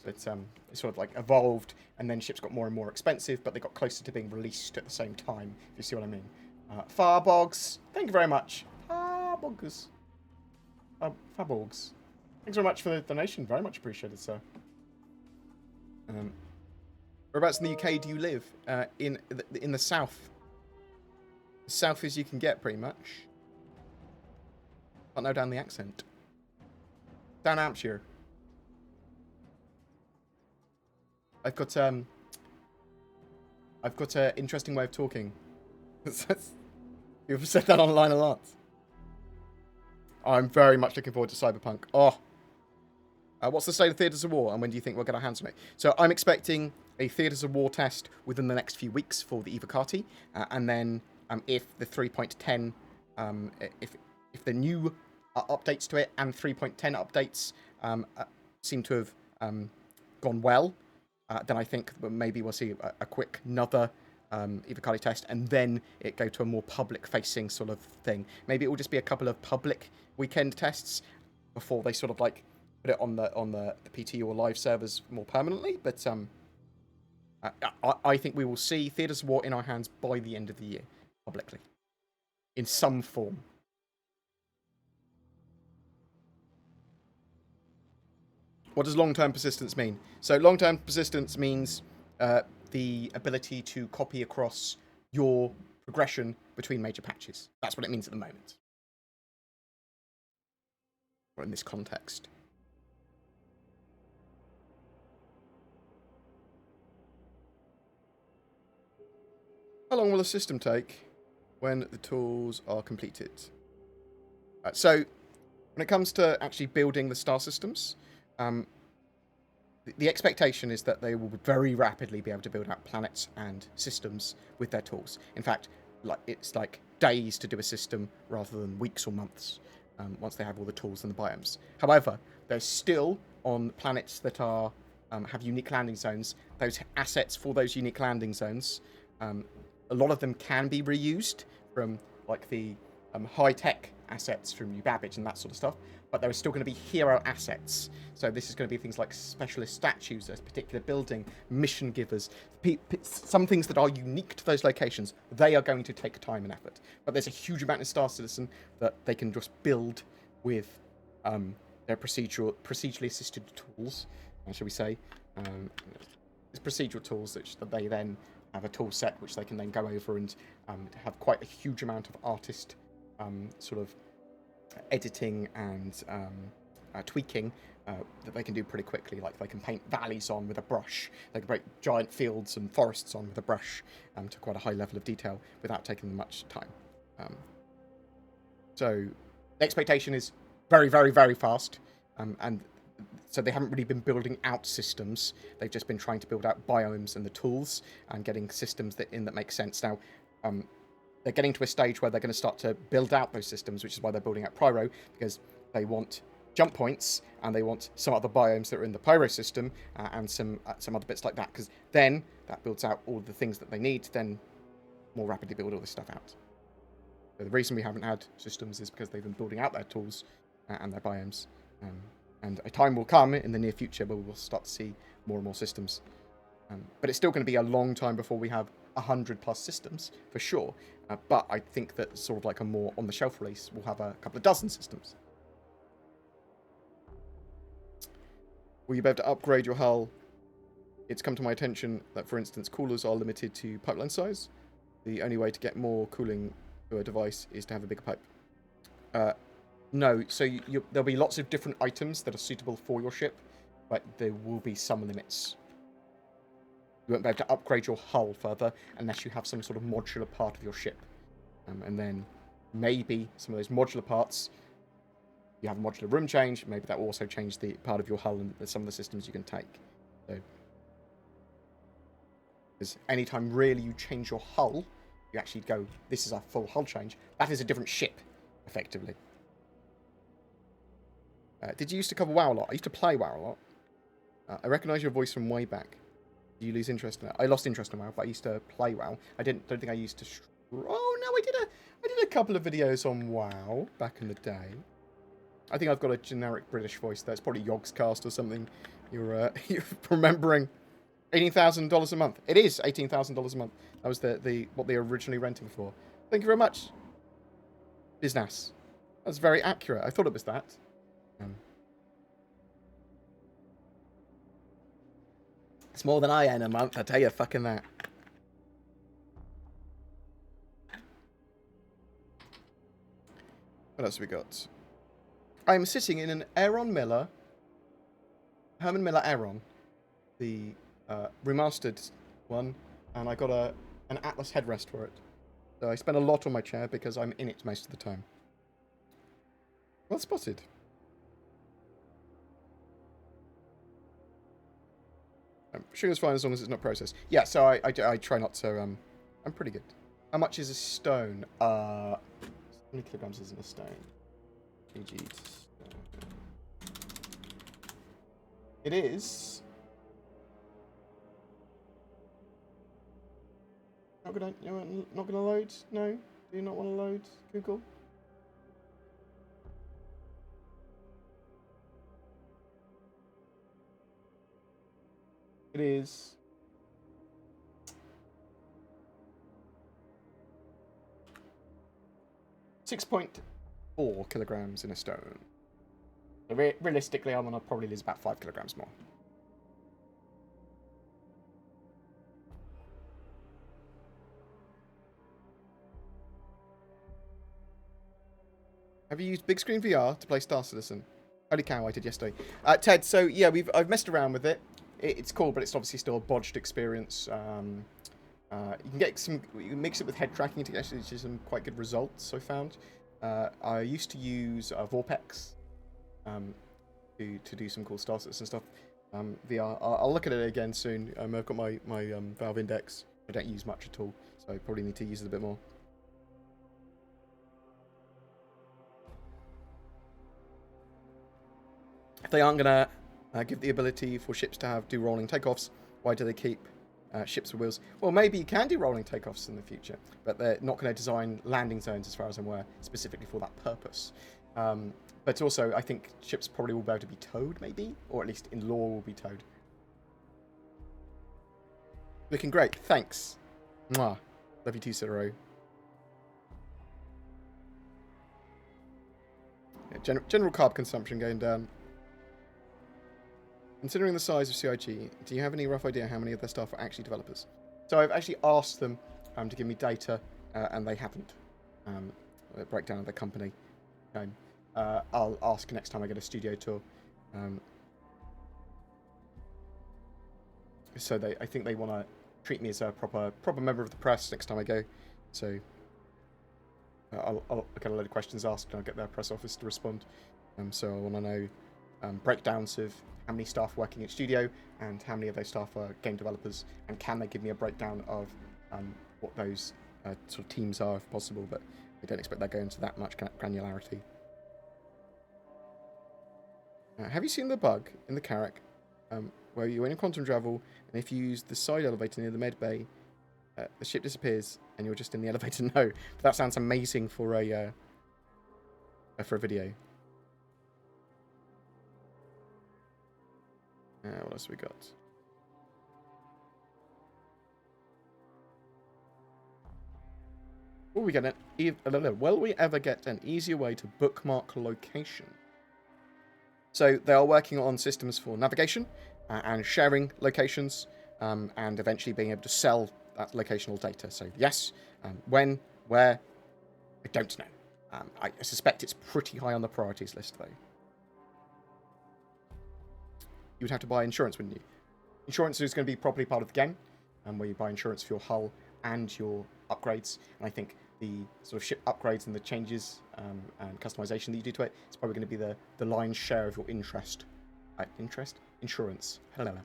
but it sort of like evolved, and then ships got more and more expensive, but they got closer to being released at the same time, if you see what I mean. Farbogs, thank you very much. Farbogs. Farbogs. Thanks very much for the donation, very much appreciated, sir. Whereabouts in the UK do you live? In the south. As south as you can get, pretty much. Can't know down the accent. Down Hampshire. I've got an interesting way of talking. You've said that online a lot. I'm very much looking forward to Cyberpunk. Oh. What's the state of Theatres of War, and when do you think we'll get our hands on it? So I'm expecting a Theatres of War test within the next few weeks for the Evocati, and then if the 3.10, if the new updates to it and 3.10 updates seem to have gone well, then I think maybe we'll see a quick another Evocati test, and then it go to a more public-facing sort of thing. Maybe it will just be a couple of public weekend tests before they sort of like put it on the PTU or live servers more permanently. But I think we will see Theatres of War in our hands by the end of the year, publicly, in some form. What does long-term persistence mean? So long-term persistence means the ability to copy across your progression between major patches. That's what it means at the moment. Or in this context. How long will the system take when the tools are completed? So when it comes to actually building the star systems, the expectation is that they will very rapidly be able to build out planets and systems with their tools. In fact, it's like days to do a system rather than weeks or months once they have all the tools and the biomes. However, there's still, on planets that are have unique landing zones, those assets for those unique landing zones, a lot of them can be reused from like the high-tech assets from New Babbage and that sort of stuff, but there are still going to be hero assets. So this is going to be things like specialist statues, a particular building, mission givers, some things that are unique to those locations. They are going to take time and effort. But there's a huge amount in Star Citizen that they can just build with their procedurally assisted tools, shall we say. It's procedural tools that they then have a tool set which they can then go over and have quite a huge amount of artist sort of editing and tweaking that they can do pretty quickly. Like they can paint valleys on with a brush. They can break giant fields and forests on with a brush to quite a high level of detail without taking them much time. So the expectation is very, very, very fast. And so they haven't really been building out systems. They've just been trying to build out biomes and the tools and getting systems that make sense. Now, they're getting to a stage where they're going to start to build out those systems, which is why they're building out Pyro, because they want jump points and they want some other biomes that are in the Pyro system and some other bits like that, because then that builds out all the things that they need to then more rapidly build all this stuff out. So the reason we haven't had systems is because they've been building out their tools and their biomes. And a time will come in the near future where we'll start to see more and more systems. But it's still going to be a long time before we have 100+ systems, for sure. But I think that sort of like a more on-the-shelf release, we'll have a couple of dozen systems. Will you be able to upgrade your hull? It's come to my attention that, for instance, coolers are limited to pipeline size. The only way to get more cooling to a device is to have a bigger pipe. No, so there'll be lots of different items that are suitable for your ship, but there will be some limits. You won't be able to upgrade your hull further unless you have some sort of modular part of your ship. And then maybe some of those modular parts, you have a modular room change, maybe that will also change the part of your hull and some of the systems you can take. So, because anytime really you change your hull, you actually go, this is a full hull change, that is a different ship, effectively. Did you used to cover WoW a lot? I used to play WoW a lot. I recognise your voice from way back. Did you lose interest in it? I lost interest in WoW, but I used to play WoW. Don't think I used to... Oh, no, I did a couple of videos on WoW back in the day. I think I've got a generic British voice there. It's probably Yogscast or something. You're remembering. $18,000 a month. It is $18,000 a month. That was what they were originally renting for. Thank you very much. Business. That's very accurate. I thought it was that. It's more than I earn a month, I tell you fucking that. What else have we got? I'm sitting in an Herman Miller Aeron, the remastered one, and I got an Atlas headrest for it. So I spend a lot on my chair because I'm in it most of the time. Well spotted. Sugar's fine as long as it's not processed. Yeah, so I try not to. I'm pretty good. How much is a stone? How many kilograms is in a stone? GG. It is. Not gonna load? No? Do you not want to load Google? It is 6.4 kilograms in a stone. So realistically, I'm gonna probably lose about 5 kilograms more. Have you used big screen VR to play Star Citizen? Holy cow, I did yesterday. Ted, so yeah, I've messed around with it. It's cool, but it's obviously still a bodged experience. You can mix it with head tracking to actually see some quite good results, I found. I used to use Vorpex to do some cool Star Citizen stuff. VR. I'll look at it again soon. I've got my Valve Index. I don't use much at all, so I probably need to use it a bit more. If they aren't going to give the ability for ships to do rolling takeoffs, why do they keep ships with wheels? Well, maybe you can do rolling takeoffs in the future, but they're not going to design landing zones, as far as I'm aware, specifically for that purpose. But also, I think ships probably will be able to be towed, maybe? Or at least in law will be towed. Looking great. Thanks. Mwah. Love you too, Citaro. Yeah, general carb consumption going down. Considering the size of CIG, do you have any rough idea how many of their staff are actually developers? So I've actually asked them to give me data, and they haven't. A breakdown of the company. I'll ask next time I get a studio tour. So I think they want to treat me as a proper member of the press next time I go. So I'll get a load of questions asked, and I'll get their press office to respond. So I want to know breakdowns of how many staff working at studio and how many of those staff are game developers, and can they give me a breakdown of what those sort of teams are if possible, but I don't expect that going into that much granularity. Have you seen the bug in the Carrack where you're in quantum travel, and if you use the side elevator near the med bay, the ship disappears and you're just in the elevator? No, but that sounds amazing for a video. What else we got? Will we ever get an easier way to bookmark location? So they are working on systems for navigation and sharing locations, and eventually being able to sell that locational data. So yes, when, where, I don't know. I suspect it's pretty high on the priorities list, though. You would have to buy insurance, wouldn't you? Insurance is going to be probably part of the game, where you buy insurance for your hull and your upgrades. And I think the sort of ship upgrades and the changes and customization that you do to it is probably going to be the lion's share of your interest. Insurance. Hello.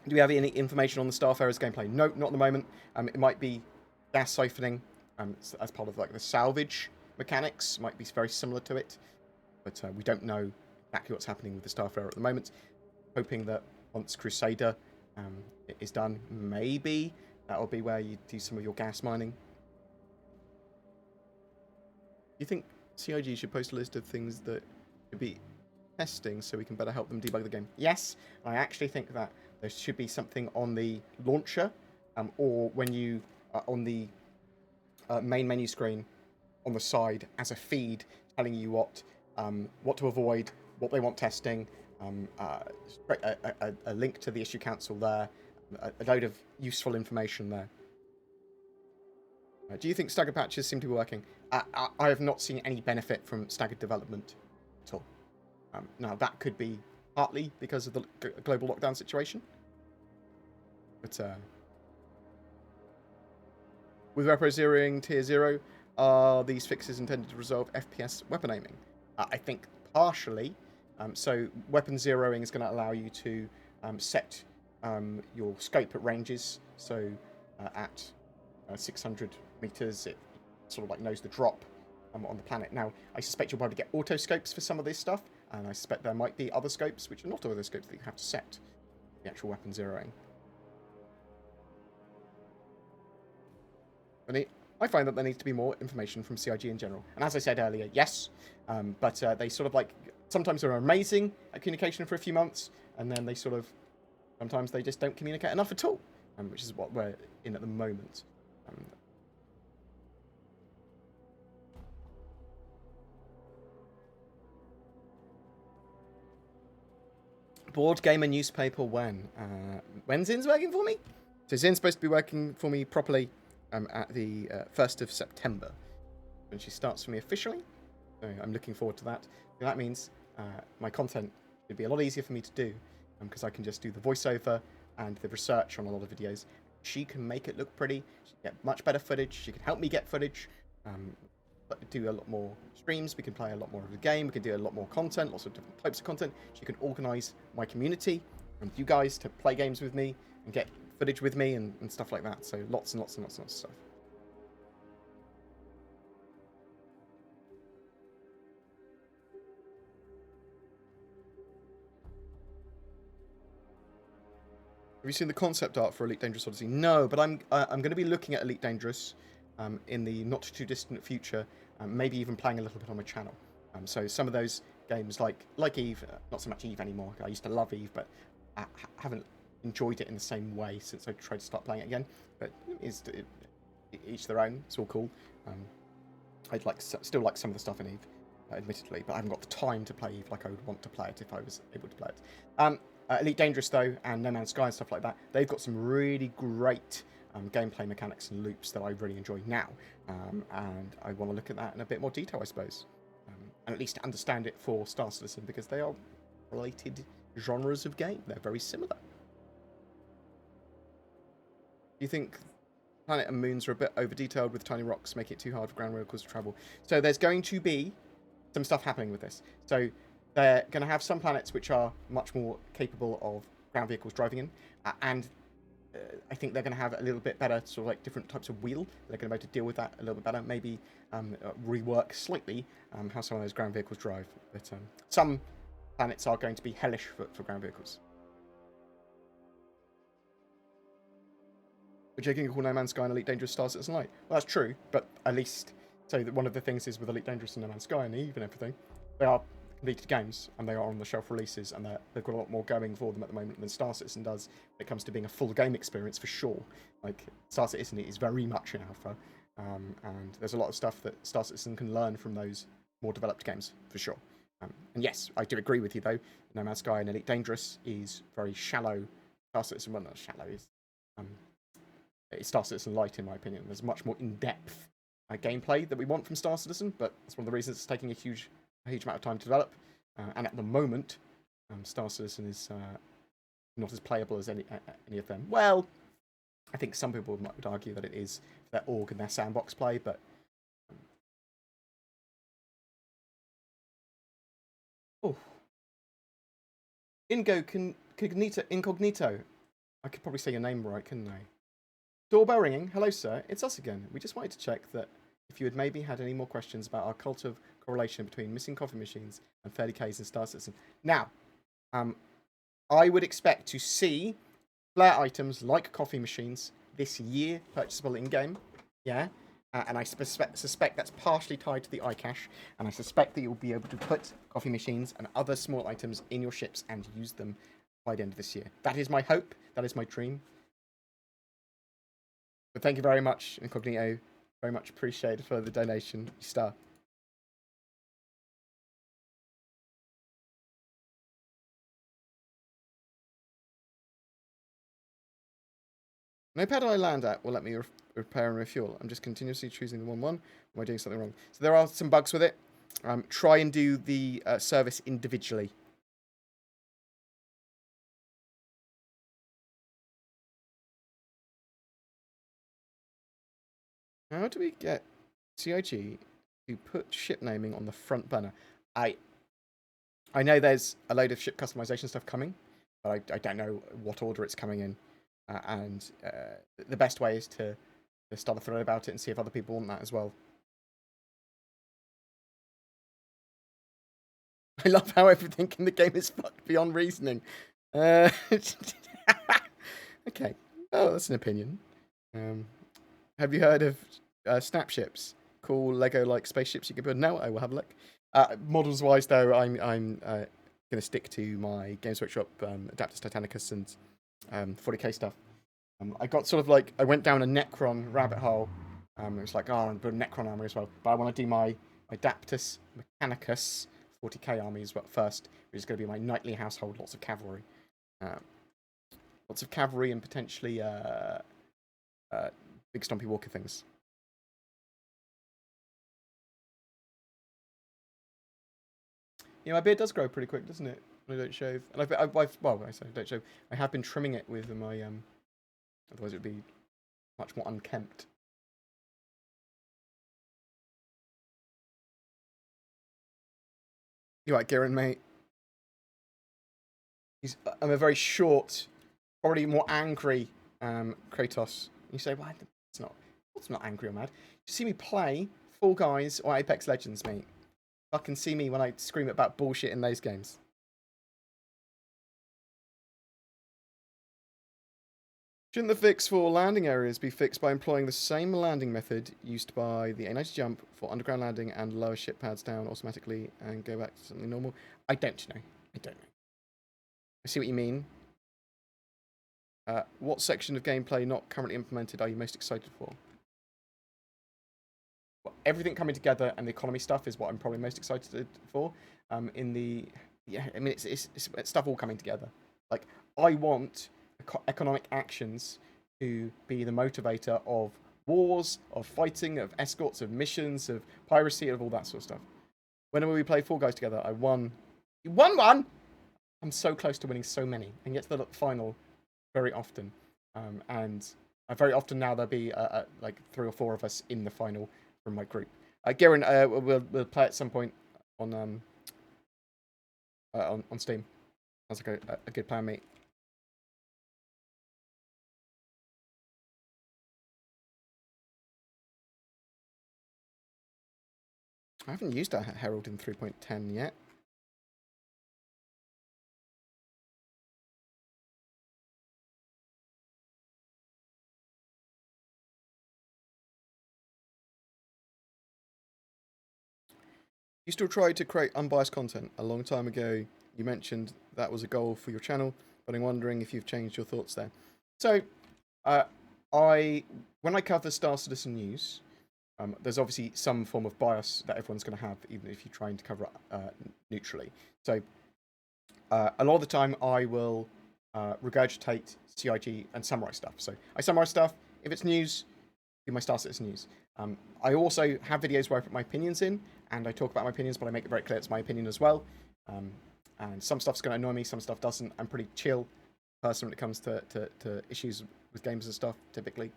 Do we have any information on the Starfarer's gameplay? No, not at the moment. It might be gas siphoning as part of like the salvage mechanics. Might be very similar to it, but we don't know exactly what's happening with the Starfarer at the moment. Hoping that once Crusader is done, maybe that'll be where you do some of your gas mining. You think CIG should post a list of things that should be testing so we can better help them debug the game? Yes, I actually think that there should be something on the launcher, or when you on the main menu screen on the side as a feed telling you what to avoid, what they want testing, a link to the issue council there, a load of useful information there. Do you think staggered patches seem to be working? I have not seen any benefit from staggered development at all. Now, that could be partly because of the global lockdown situation. But with Repo zeroing Tier 0, are these fixes intended to resolve FPS weapon aiming? I think partially. So weapon zeroing is going to allow you to set your scope at ranges. So at 600 meters, it sort of like knows the drop on the planet. Now, I suspect you'll probably get auto scopes for some of this stuff, and I suspect there might be other scopes which are not auto scopes that you have to set the actual weapon zeroing. But I find that there needs to be more information from CIG in general. And as I said earlier, yes, but they sort of like, sometimes they're amazing at communication for a few months, and then they sort of, sometimes they just don't communicate enough at all, which is what we're in at the moment. BoredGamer newspaper when? When Zin's working for me? So Zin's supposed to be working for me properly at the 1st of September, when she starts for me officially. So I'm looking forward to that. So that means my content should be a lot easier for me to do, because I can just do the voiceover and the research on a lot of videos. She can make it look pretty. She can get much better footage. She can help me get footage. Do a lot more streams. We can play a lot more of the game. We can do a lot more content, lots of different types of content. She can organise my community and you guys to play games with me and get footage with me and stuff like that. So lots and lots and lots and lots of stuff. Have you seen the concept art for Elite Dangerous Odyssey? No, but I'm going to be looking at Elite Dangerous in the not too distant future, maybe even playing a little bit on my channel. So some of those games like Eve, not so much Eve anymore. I used to love Eve, but I haven't enjoyed it in the same way since I tried to start playing it again. But each their own. It's all cool. I'd still like some of the stuff in Eve, admittedly, but I haven't got the time to play Eve like I would want to play it if I was able to play it. Elite Dangerous, though, and No Man's Sky and stuff like that, they've got some really great gameplay mechanics and loops that I really enjoy now. And I want to look at that in a bit more detail, I suppose. And at least understand it for Star Citizen, because they are related genres of game. They're very similar. Do you think planet and moons are a bit over-detailed with tiny rocks, making it too hard for ground vehicles to travel? So there's going to be some stuff happening with this. So they're going to have some planets which are much more capable of ground vehicles driving in, and I think they're going to have a little bit better, sort of like different types of wheel. They're going to be able to deal with that a little bit better. Maybe rework slightly how some of those ground vehicles drive. But some planets are going to be hellish for ground vehicles. But you can call No Man's Sky and Elite Dangerous Star Citizen Light. Well, that's true, but at least, so that one of the things is with Elite Dangerous and No Man's Sky and Eve and everything, they are completed games and they are on the shelf releases, and they've got a lot more going for them at the moment than Star Citizen does when it comes to being a full game experience, for sure. Like, Star Citizen is very much an alpha, and there's a lot of stuff that Star Citizen can learn from those more developed games, for sure. And yes, I do agree with you, though. No Man's Sky and Elite Dangerous is very shallow. Star Citizen, well, not shallow, it's Star Citizen Light, in my opinion. There's much more in-depth gameplay that we want from Star Citizen, but it's one of the reasons it's taking a huge amount of time to develop. And at the moment, Star Citizen is not as playable as any of them. Well, I think some people would argue that it is for their org and their sandbox play, but Incognito. I could probably say your name right, couldn't I? Doorbell ringing. Hello, sir. It's us again. We just wanted to check that if you had maybe had any more questions about our cult of correlation between missing coffee machines and 30Ks in Star Citizen. Now, I would expect to see flare items like coffee machines this year, purchasable in-game. Yeah. And I suspect that's partially tied to the iCache. And I suspect that you'll be able to put coffee machines and other small items in your ships and use them by the end of this year. That is my hope. That is my dream. But thank you very much, Incognito. Very much appreciated for the donation, star. No pad I land at will let me repair and refuel. I'm just continuously choosing the 1-1. Am I doing something wrong? So there are some bugs with it. Try and do the service individually. How do we get CIG to put ship naming on the front banner? I know there's a load of ship customization stuff coming, but I don't know what order it's coming in. And the best way is to start a thread about it and see if other people want that as well. I love how everything in the game is fucked beyond reasoning. Okay. Oh, that's an opinion. Have you heard of snapships? Cool Lego-like spaceships you can build? No, I will have a look. Models-wise, though, I'm going to stick to my Games Workshop Adapters Titanicus and 40k stuff. I got sort of like, I went down a Necron rabbit hole. It was like, I'm build a Necron army as well. But I want to do my Adaptus Mechanicus 40k army as well first, which is going to be my knightly household, lots of cavalry. Lots of cavalry and potentially big stompy walker things. Yeah, my beard does grow pretty quick, doesn't it? When I don't shave. And I say don't shave. I have been trimming it with my otherwise it would be much more unkempt. You right, Garen, mate? I'm a very short, probably more angry Kratos. You say, why? It's not angry or mad. You see me play Fall Guys or Apex Legends, mate. Fucking see me when I scream about bullshit in those games. Shouldn't the fix for landing areas be fixed by employing the same landing method used by the A90 jump for underground landing and lower ship pads down automatically and go back to something normal? I don't know. I see what you mean. What section of gameplay not currently implemented are you most excited for? Well, everything coming together and the economy stuff is what I'm probably most excited for. It's stuff all coming together. Like, I want economic actions to be the motivator of wars, of fighting, of escorts, of missions, of piracy, of all that sort of stuff. Whenever we played Fall Guys together, I won. You won one? I'm so close to winning so many, and get to the final very often. And very often now there'll be like 3 or 4 of us in the final from my group. Garen, we'll play at some point on Steam. Sounds like a good plan, mate. I haven't used a Herald in 3.10 yet. You still try to create unbiased content. A long time ago, you mentioned that was a goal for your channel, but I'm wondering if you've changed your thoughts there. So, when I cover Star Citizen news, there's obviously some form of bias that everyone's going to have, even if you're trying to cover it neutrally. So, a lot of the time, I will regurgitate CIG and summarize stuff. So, I summarize stuff. If it's news, do my Star Citizen news. I also have videos where I put my opinions in, and I talk about my opinions, but I make it very clear it's my opinion as well. And some stuff's going to annoy me, some stuff doesn't. I'm pretty chill person when it comes to issues with games and stuff, typically.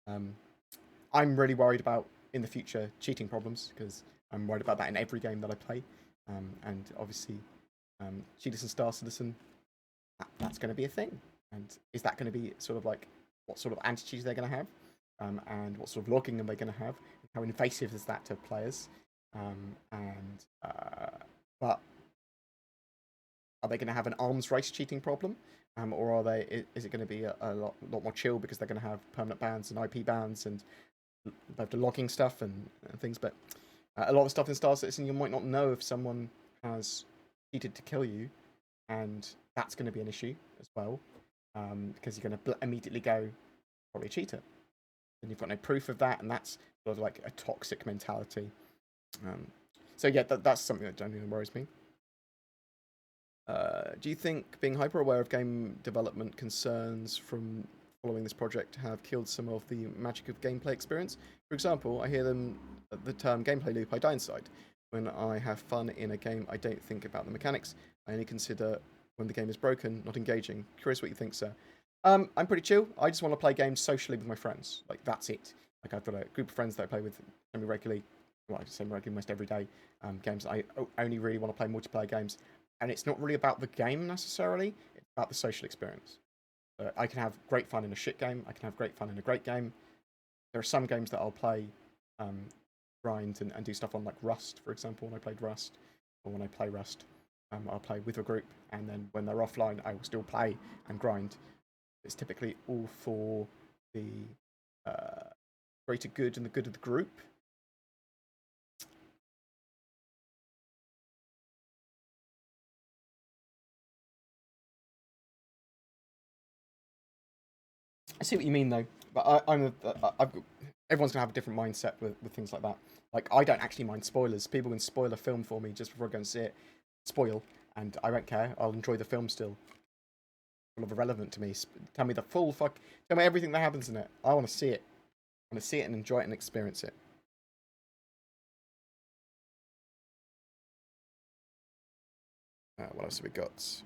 I'm really worried about, in the future, cheating problems, because I'm worried about that in every game that I play. And obviously, cheaters in Star Citizen, that's going to be a thing. And is that going to be sort of like, what sort of anti-cheats they're going to have? And what sort of logging are they going to have? How invasive is that to players? But are they going to have an arms race cheating problem? Or is it going to be a lot more chill because they're going to have permanent bans and IP bans and both the logging stuff and things? But a lot of stuff in Star Citizen, you might not know if someone has cheated to kill you, and that's going to be an issue as well, because you're going to immediately go, probably a cheater. And you've got no proof of that, and that's sort of like a toxic mentality. So yeah, that's something that genuinely worries me. Do you think being hyper aware of game development concerns from following this project have killed some of the magic of gameplay experience? For example, I hear the term gameplay loop, I die inside. When I have fun in a game, I don't think about the mechanics. I only consider when the game is broken, not engaging. Curious what you think, sir. I'm pretty chill. I just want to play games socially with my friends. Like, that's it. Like, I've got a group of friends that I play with semi-regularly. Well, semi-regularly almost every day. Games I only really want to play multiplayer games. And it's not really about the game, necessarily. It's about the social experience. I can have great fun in a shit game. I can have great fun in a great game. There are some games that I'll play, grind, and do stuff on, like Rust, for example, when I played Rust. Or when I play Rust, I'll play with a group. And then when they're offline, I will still play and grind. It's typically all for the greater good and the good of the group. I see what you mean, though. But everyone's gonna have a different mindset with things like that. Like, I don't actually mind spoilers. People can spoil a film for me just before I go and see it. Spoil, and I won't care. I'll enjoy the film still. Irrelevant to me. Tell me tell me everything that happens in it. I want to see it. I want to see it and enjoy it and experience it. What else have we got?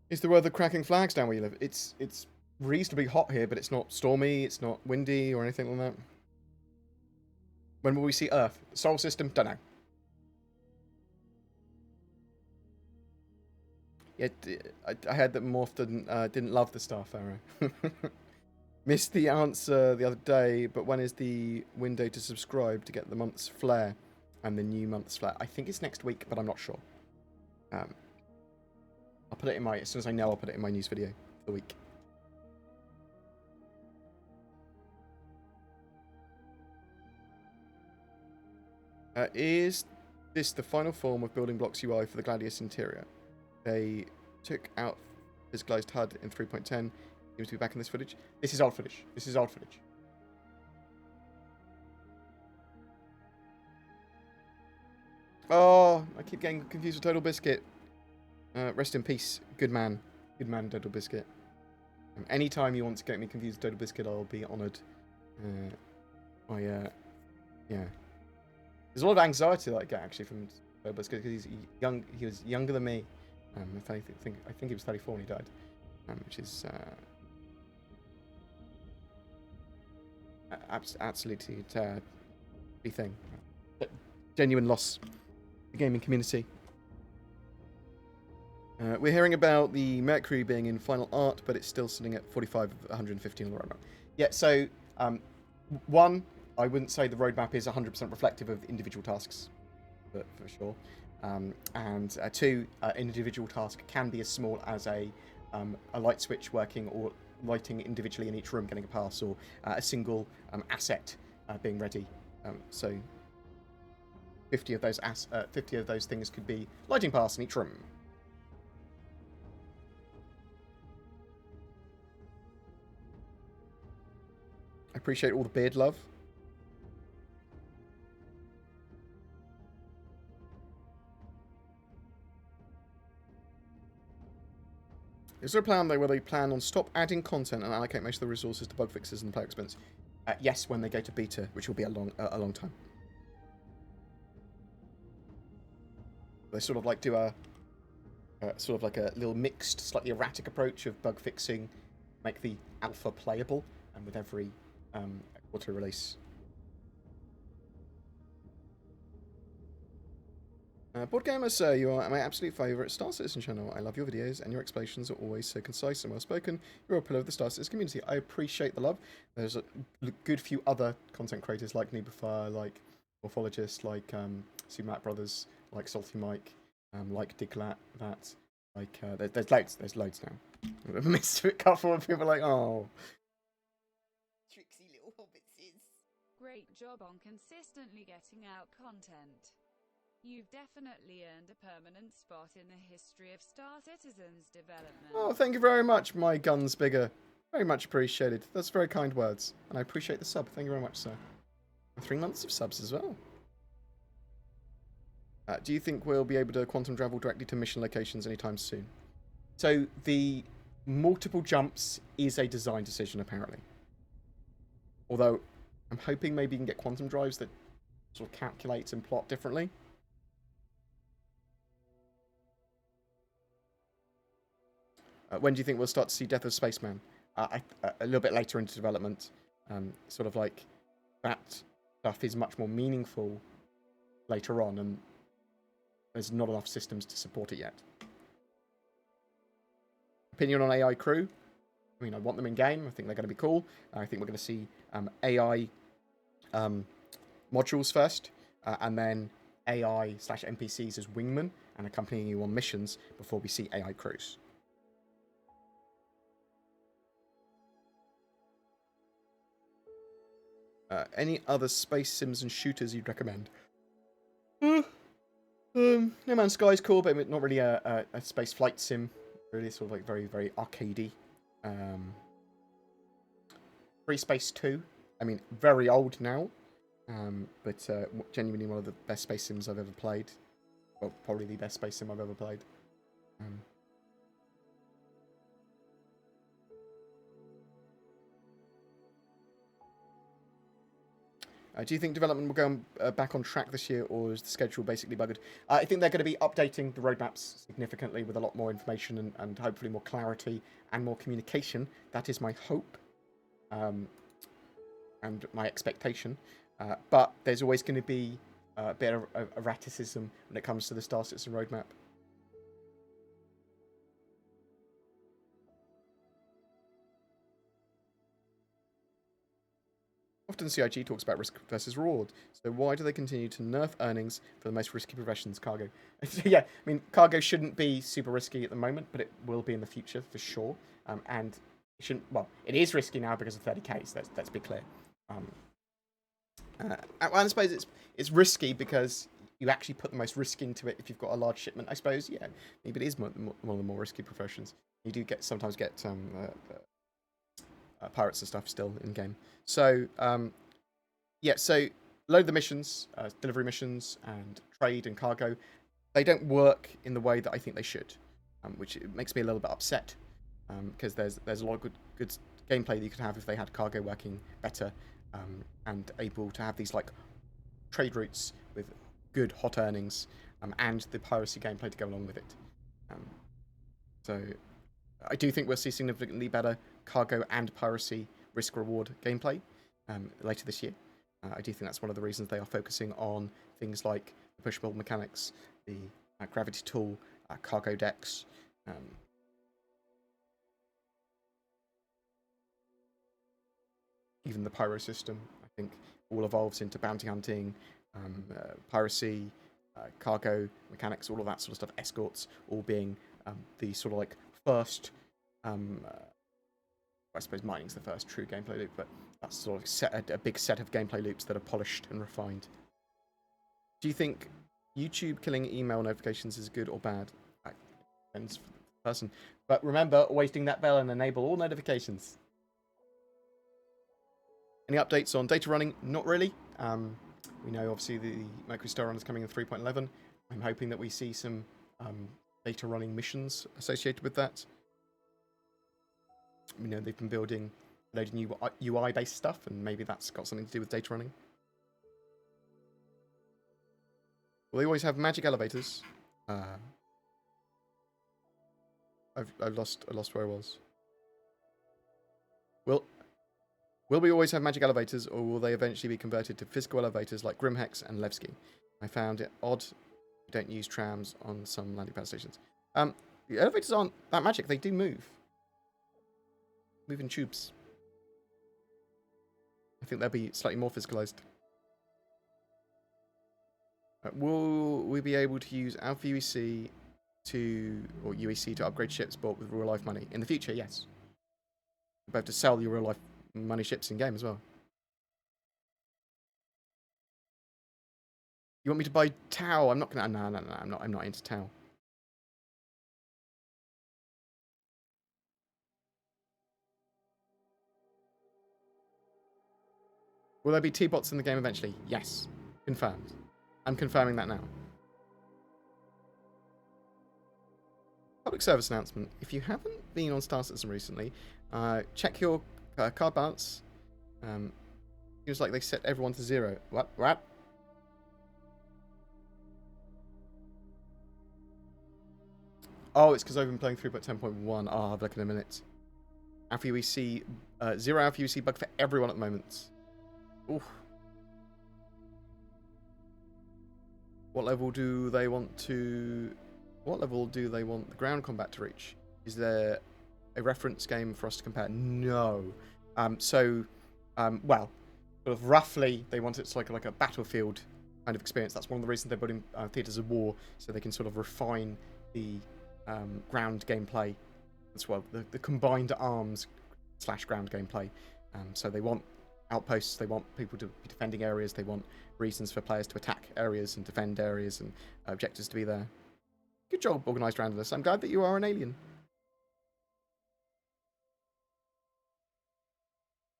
Is the weather cracking flags down where you live? It's reasonably hot here, but it's not stormy, it's not windy or anything like that. When will we see Earth? Solar system? Don't know. Yeah, I heard that Morph didn't love the Starfarer. Missed the answer the other day, but when is the window to subscribe to get the month's flare and the new month's flare? I think it's next week, but I'm not sure. I'll put it in as soon as I know, I'll put it in my news video for the week. Is this the final form of building blocks UI for the Gladius interior? They took out physicalized HUD in 3.10. Seems to be back in this footage. This is old footage. This is old footage. Oh, I keep getting confused with Total Biscuit. Rest in peace, good man. Good man, Total Biscuit. Anytime you want to get me confused with Total Biscuit, I'll be honoured. Yeah. There's a lot of anxiety that I get, actually, from Total Biscuit, because he's young. He was younger than me. I think he was 34 when he died. Which is... absolutely big thing. Genuine loss to the gaming community. We're hearing about the Mercury being in final art, but it's still sitting at 45 of 115 on the roadmap. Yeah, so one, I wouldn't say the roadmap is 100% reflective of individual tasks, for sure. And two, an individual task can be as small as a light switch working or lighting individually in each room getting a pass, or a single asset being ready. So 50 of those things could be lighting pass in each room. I appreciate all the beard love. Is there a plan, though, where they plan on stop adding content and allocate most of the resources to bug fixes and player expense? Yes, when they go to beta, which will be a long time. They sort of like do a sort of like a little mixed, slightly erratic approach of bug fixing, make the alpha playable, and with every quarter release. BoredGamer, sir, you are my absolute favourite Star Citizen channel. I love your videos, and your explanations are always so concise and well spoken. You're a pillar of the Star Citizen community. I appreciate the love. There's a good few other content creators like Noobafire, like Morphologists, like Sumac Brothers, like Salty Mike, like Diglat, that, like, there's loads now. I've missed a couple of people like, oh. Tricksy little hobbitses. Great job on consistently getting out content. You've definitely earned a permanent spot in the history of Star Citizen's development. Oh, thank you very much, my gun's bigger. Very much appreciated. That's very kind words. And I appreciate the sub. Thank you very much, sir. 3 months of subs as well. Do you think we'll be able to quantum travel directly to mission locations anytime soon? So the multiple jumps is a design decision, apparently. Although I'm hoping maybe you can get quantum drives that sort of calculate and plot differently. When do you think we'll start to see Death of Spaceman? A little bit later into development. Sort of like that stuff is much more meaningful later on, and there's not enough systems to support it yet. Opinion on AI crew? I mean, I want them in game. I think they're going to be cool. I think we're going to see AI modules first, and then AI/NPCs as wingmen and accompanying you on missions before we see AI crews. Any other space sims and shooters you'd recommend? No Man's Sky is cool, but not really a space flight sim. Really sort of like very, very arcadey. Free Space 2. I mean, very old now. But genuinely one of the best space sims I've ever played. Well, probably the best space sim I've ever played. Do you think development will go back on track this year, or is the schedule basically buggered? I think they're going to be updating the roadmaps significantly with a lot more information and hopefully more clarity and more communication. That is my hope and my expectation. But there's always going to be a bit of erraticism when it comes to the Star Citizen roadmap. Often CIG talks about risk versus reward, so why do they continue to nerf earnings for the most risky professions, cargo? Yeah, I mean, cargo shouldn't be super risky at the moment, but it will be in the future for sure. And it shouldn't. Well, it is risky now because of 30k. So let's be clear. I suppose it's risky because you actually put the most risk into it if you've got a large shipment. I suppose, yeah, maybe it is one of the more risky professions. You do sometimes get pirates and stuff still in game. So yeah, so load of the missions, delivery missions and trade and cargo, they don't work in the way that I think they should, which makes me a little bit upset, because there's a lot of good gameplay that you could have if they had cargo working better, and able to have these like trade routes with good hot earnings, and the piracy gameplay to go along with it. So I do think we'll see significantly better cargo and piracy risk-reward gameplay later this year. I do think that's one of the reasons they are focusing on things like the push-pull mechanics, the gravity tool, cargo decks. Even the pyro system, I think, all evolves into bounty hunting, piracy, cargo mechanics, all of that sort of stuff, escorts, all being the sort of like first, I suppose mining's the first true gameplay loop, but that's sort of a big set of gameplay loops that are polished and refined. Do you think YouTube killing email notifications is good or bad? That depends for the person. But remember, always ding that bell and enable all notifications. Any updates on data running? Not really. We know obviously the Mercury Star Run is coming in 3.11. I'm hoping that we see some data running missions associated with that. We know they've been building a load of new UI-based stuff, and maybe that's got something to do with data running. Will they always have magic elevators? I've lost where I was. Will we always have magic elevators, or will they eventually be converted to physical elevators like Grimhex and Levski? I found it odd we don't use trams on some landing pad stations. The elevators aren't that magic. They do move. Move in tubes. I think they'll be slightly more physicalized. Will we be able to use Alpha UEC or UEC to upgrade ships bought with real life money? In the future, yes. You'll be able to sell your real life money ships in game as well. You want me to buy Tau? I'm not gonna. No. I'm not into Tau. Will there be T-bots in the game eventually? Yes, confirmed. I'm confirming that now. Public service announcement. If you haven't been on Star Citizen recently, check your card balance. Seems like they set everyone to 0. What? Oh, it's because I've been playing 3.10.1. I'll have a look in a minute. Alpha UEC, 0 Alpha UEC bug for everyone at the moment. Oof. What level do they want the ground combat to reach? Is there a reference game for us to compare? No. Well, sort of roughly, they want it to like a battlefield kind of experience. That's one of the reasons they're building theatres of war, so they can sort of refine the ground gameplay as well, the combined arms / ground gameplay. So they want outposts, they want people to be defending areas, they want reasons for players to attack areas and defend areas, and objectives to be there. Good job, organised randomness. I'm glad that you are an alien. Do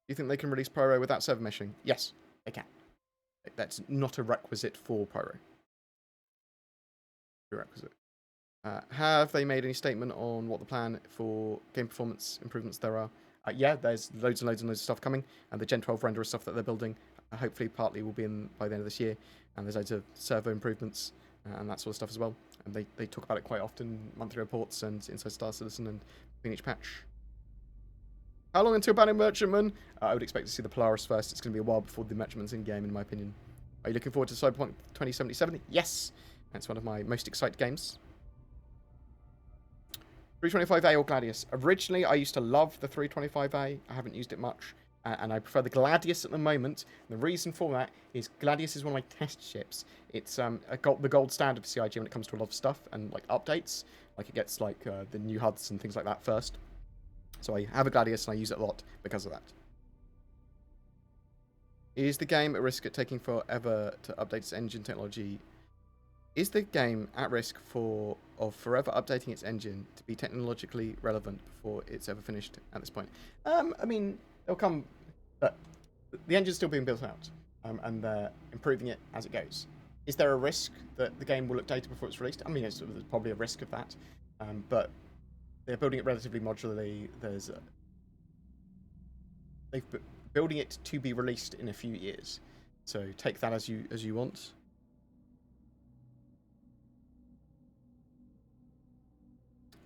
you think they can release Pyro without server meshing? Yes, they can. That's not a requisite for Pyro. Prerequisite. Have they made any statement on what the plan for game performance improvements there are? Yeah, there's loads and loads of stuff coming, and the Gen 12 renderer stuff that they're building, hopefully partly will be in by the end of this year, and there's loads of server improvements and that sort of stuff as well. And they talk about it quite often, monthly reports and inside Star Citizen and between each patch. How long until banning Merchantman? I would expect to see the Polaris first. It's going to be a while before the Merchantman's in game, in my opinion. Are you looking forward to Cyberpunk 2077? Yes! That's one of my most excited games. 325A or Gladius? Originally, I used to love the 325A. I haven't used it much, and I prefer the Gladius at the moment. The reason for that is Gladius is one of my test ships. It's the gold standard for CIG when it comes to a lot of stuff and like updates. Like it gets like the new HUDs and things like that first. So I have a Gladius and I use it a lot because of that. Is the game at risk at taking forever to update its engine technology? Is the game at risk of forever updating its engine to be technologically relevant before it's ever finished at this point? I mean, they'll come. The engine's still being built out. and they're improving it as it goes. Is there a risk that the game will look dated before it's released? I mean, there's probably a risk of that, but they're building it relatively modularly. They've building it to be released in a few years, so take that as you want.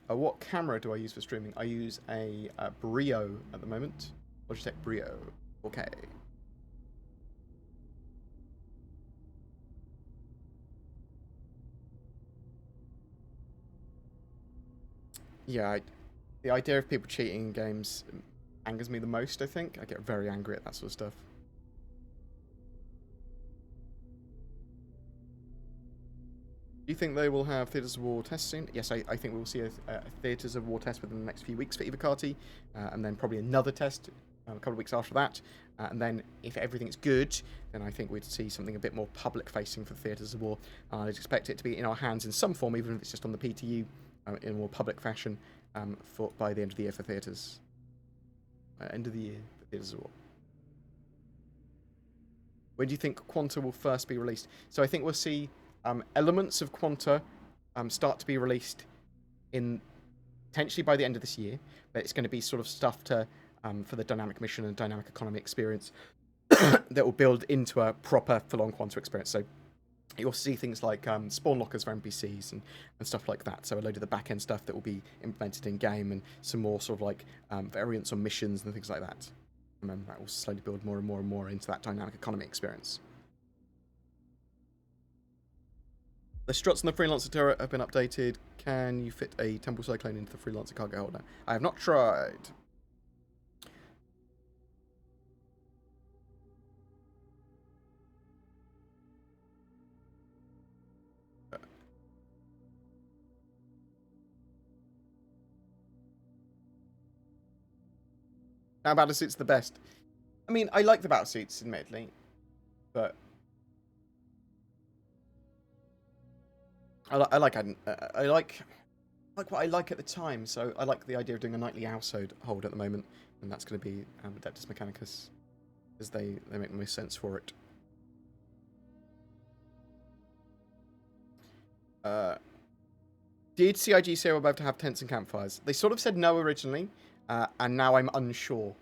What camera do I use for streaming? I use a Brio at the moment. Logitech Brio. Okay. Yeah, the idea of people cheating in games angers me the most, I think. I get very angry at that sort of stuff. Do you think they will have Theatres of War tests soon? Yes, I think we'll see a Theatres of War test within the next few weeks for Ivocati, and then probably another test a couple of weeks after that. And then if everything's good, then I think we'd see something a bit more public-facing for Theatres of War. I'd expect it to be in our hands in some form, even if it's just on the PTU, in a more public fashion, by the end of the year for Theatres. End of the year for Theatres of War. When do you think Quanta will first be released? So I think we'll see elements of Quanta start to be released in potentially by the end of this year, but it's going to be sort of stuff to for the dynamic mission and dynamic economy experience that will build into a proper full-on Quanta experience. So you'll see things like spawn lockers for NPCs and stuff like that. So a load of the back-end stuff that will be implemented in-game and some more sort of like variants on missions and things like that. And then that will slowly build more and more and more into that dynamic economy experience. The struts on the Freelancer turret have been updated. Can you fit a Temple Cyclone into the Freelancer cargo holder? I have not tried. Now Battlesuit's the best. I mean, I like the Battlesuits, admittedly, but I like what I like at the time. So I like the idea of doing a nightly household hold at the moment, and that's going to be Adeptus Mechanicus, because they make the most sense for it. Did CIG say we're about to have tents and campfires? They sort of said no originally, and now I'm unsure.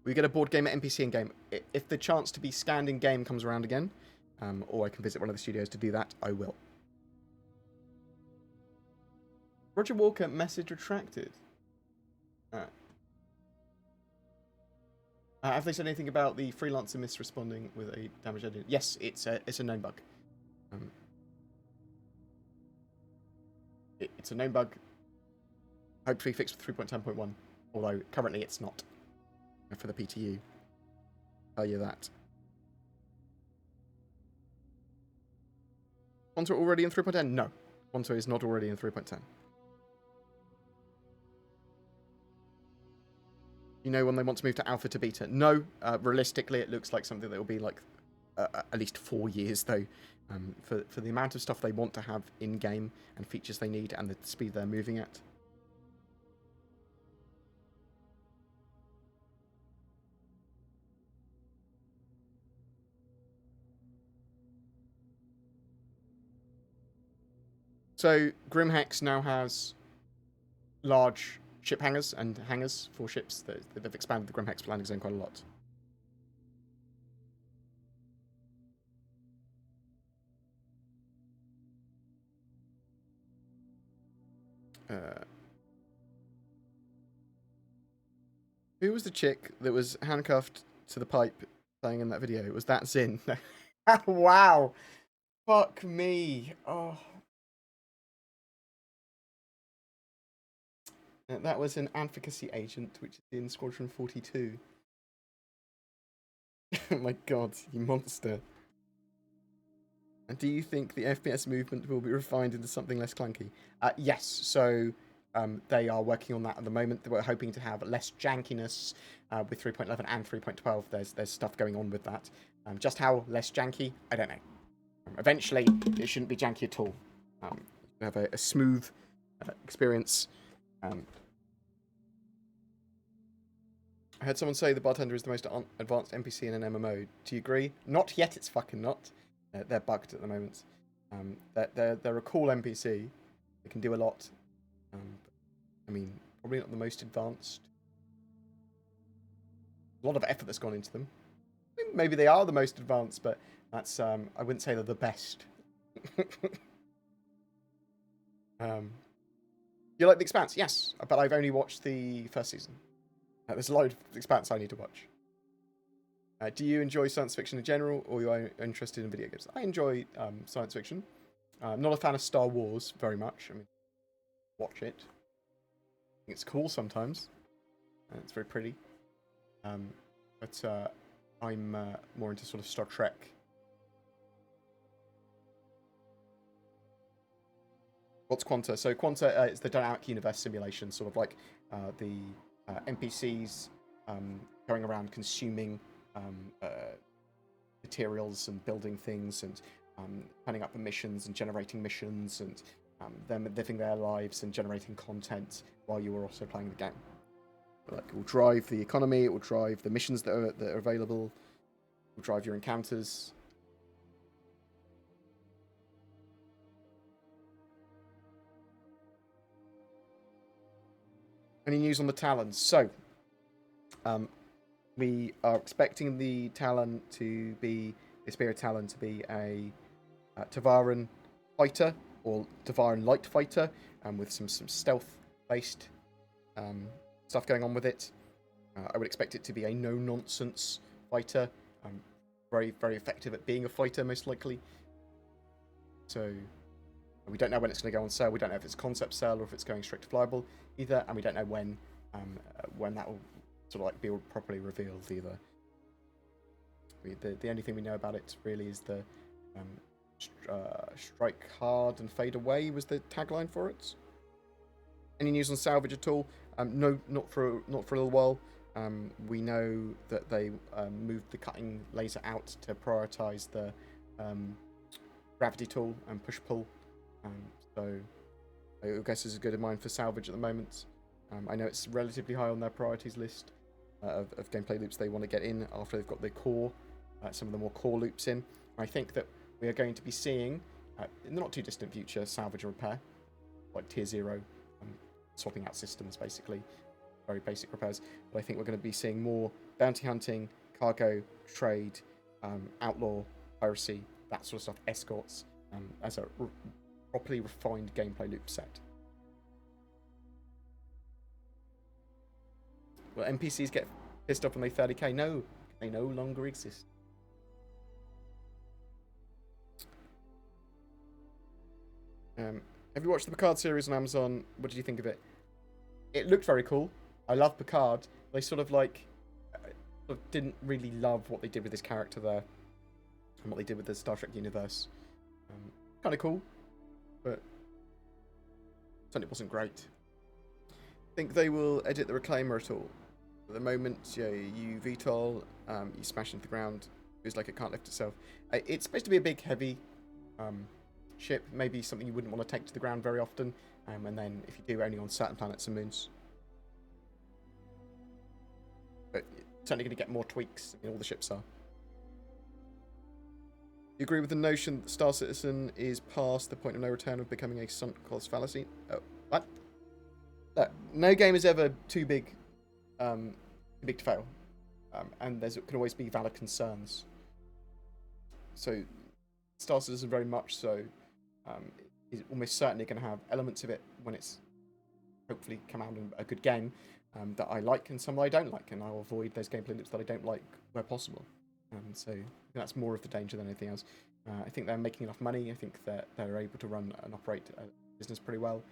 We get a BoredGamer NPC in game. If the chance to be scanned in game comes around again, or I can visit one of the studios to do that, I will. Roger Walker message retracted. Have they said anything about the freelancer misresponding with a damaged engine? Yes, it's a known bug. It's a known bug. Hopefully fixed with 3.10.1, although currently it's not for the PTU. Tell you that. Quanta already in 3.10? No, Quanta is not already in 3.10. You know when they want to move to alpha to beta? No, realistically it looks like something that will be like at least 4 years though, for the amount of stuff they want to have in game and features they need and the speed they're moving at. So Grimhex now has large ship hangars and hangars for ships. They've expanded the Grimhex landing zone quite a lot. Who was the chick that was handcuffed to the pipe playing in that video? Was that Zin? Wow. Fuck me. Oh. That was an advocacy agent, which is in Squadron 42. Oh my god, you monster. And do you think the FPS movement will be refined into something less clunky? Yes, so they are working on that at the moment. We're hoping to have less jankiness with 3.11 and 3.12. There's stuff going on with that. Just how less janky, I don't know. Eventually, it shouldn't be janky at all. Have a smooth experience. I heard someone say the bartender is the most advanced NPC in an MMO. Do you agree? Not yet, it's fucking not. They're bugged at the moment. They're a cool NPC. They can do a lot. I mean, probably not the most advanced. A lot of effort that's gone into them. Maybe they are the most advanced, but that's I wouldn't say they're the best. You like The Expanse? Yes, but I've only watched the first season. There's a load of Expanse I need to watch. Do you enjoy science fiction in general, or are you interested in video games? I enjoy science fiction. I'm not a fan of Star Wars very much. I mean, watch it. I think it's cool sometimes. It's very pretty. But I'm more into sort of Star Trek. What's Quanta? So Quanta is the dynamic universe simulation, sort of like the NPCs going around consuming materials and building things and planning up the missions and generating missions and them living their lives and generating content while you are also playing the game. Like, it will drive the economy, it will drive the missions that are available, it will drive your encounters. Any news on the Talons? So, we are expecting the Talon to be, the Spirit Talon to be a Tavaran fighter, or Tavaran light fighter, with some stealth-based stuff going on with it. I would expect it to be a no-nonsense fighter. Very, very effective at being a fighter, most likely. So, we don't know when it's going to go on sale. We don't know if it's concept sale or if it's going straight to flyable either, and we don't know when that will sort of like be properly revealed either. The only thing we know about it really is the strike hard and fade away was the tagline for it. Any news on salvage at all? No, not for a little while. We know that they moved the cutting laser out to prioritize the gravity tool and push pull. So I guess is a good in mind for salvage at the moment. I know it's relatively high on their priorities list of gameplay loops they want to get in after they've got their core, some of the more core loops in. I think that we are going to be seeing, in the not too distant future, salvage and repair, like tier 0, swapping out systems basically, very basic repairs. But I think we're going to be seeing more bounty hunting, cargo, trade, outlaw, piracy, that sort of stuff, escorts, as a properly refined gameplay loop set. Will NPCs get pissed off when they 30k? No, they no longer exist. Have you watched the Picard series on Amazon? What did you think of it? It looked very cool. I love Picard. They sort of didn't really love what they did with this character there and what they did with the Star Trek universe. Kind of cool, but certainly wasn't great. Think they will edit the Reclaimer at all? At the moment, you VTOL, you smash into the ground. Feels like it can't lift itself. It's supposed to be a big, heavy ship. Maybe something you wouldn't want to take to the ground very often. And then, if you do, only on certain planets and moons. But certainly going to get more tweaks. I mean, all the ships are. You agree with the notion that Star Citizen is past the point of no return of becoming a sunk cost fallacy? Oh, what? Look, no game is ever too big to fail. And there can always be valid concerns. So, Star Citizen very much so is almost certainly going to have elements of it when it's hopefully come out in a good game that I like and some that I don't like. And I'll avoid those gameplay loops that I don't like where possible. So that's more of the danger than anything else. I think they're making enough money. I think that they're able to run and operate a business pretty well.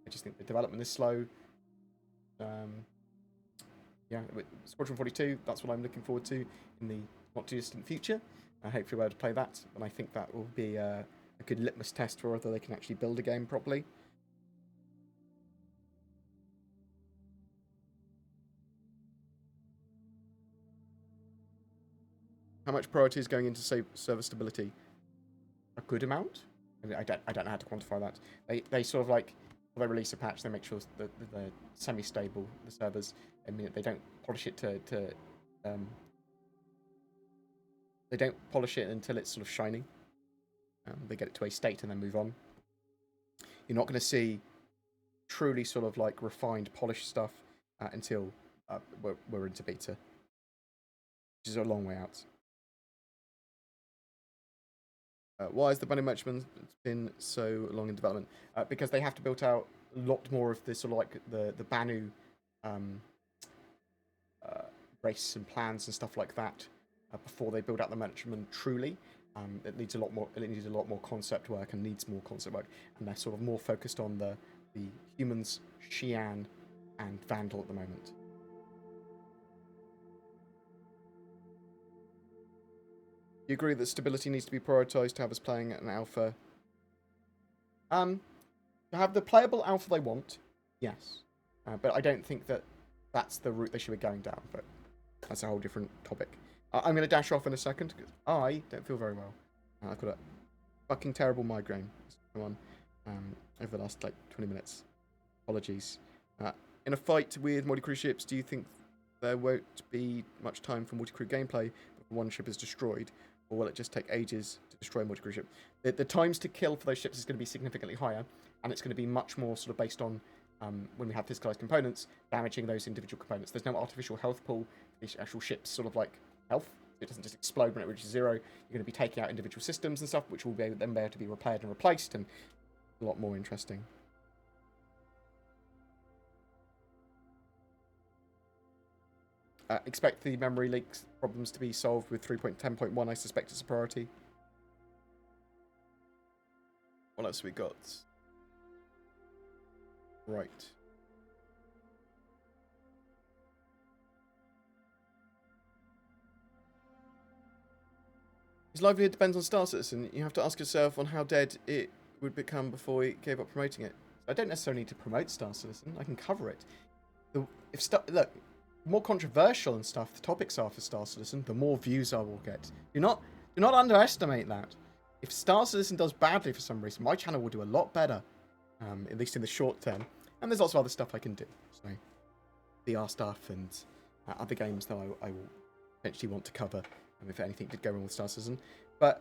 I just think the development is slow. Yeah, with Squadron 42, that's what I'm looking forward to in the not too distant future. Hopefully we'll be able to play that, and I think that will be a good litmus test for whether they can actually build a game properly. How much priority is going into server stability? A good amount? I don't know how to quantify that. They sort of like they release a patch, they make sure that they're semi-stable, the servers. I mean, they don't polish it they don't polish it until it's sort of shining. They get it to a state and then move on. You're not going to see truly sort of like refined, polished stuff until we're into beta, which is a long way out. Why has the Banu merchantman been so long in development? Because they have to build out a lot more of this sort of like the Banu race and plans and stuff like that before they build out the merchantman truly. It needs a lot more. It needs a lot more concept work and needs more concept work, and they're sort of more focused on the humans, Xi'an, and Vandal at the moment. You agree that stability needs to be prioritized to have us playing an alpha? To have the playable alpha they want, yes, but I don't think that that's the route they should be going down. But that's a whole different topic. I'm going to dash off in a second because I don't feel very well. I've got a fucking terrible migraine. Come on, over the last like 20 minutes. Apologies. In a fight with multi-crew ships, do you think there won't be much time for multi-crew gameplay before one ship is destroyed, or will it just take ages to destroy a multi-crew ship? The times to kill for those ships is going to be significantly higher, and it's going to be much more sort of based on when we have physicalized components, damaging those individual components. There's no artificial health pool for the actual ship's sort of like health. It doesn't just explode when it reaches zero. You're going to be taking out individual systems and stuff, which will then be able to be repaired and replaced, and a lot more interesting. Expect the memory leaks problems to be solved with 3.10.1. I suspect it's a priority. What else have we got? Right. His livelihood depends on Star Citizen. You have to ask yourself on how dead it would become before he gave up promoting it. I don't necessarily need to promote Star Citizen. I can cover it. Look, the more controversial and stuff the topics are for Star Citizen, the more views I will get. Do not underestimate that. If Star Citizen does badly for some reason, my channel will do a lot better, at least in the short term. And there's lots of other stuff I can do. So, VR stuff and other games that I will eventually want to cover. If anything did go wrong with Star Citizen. But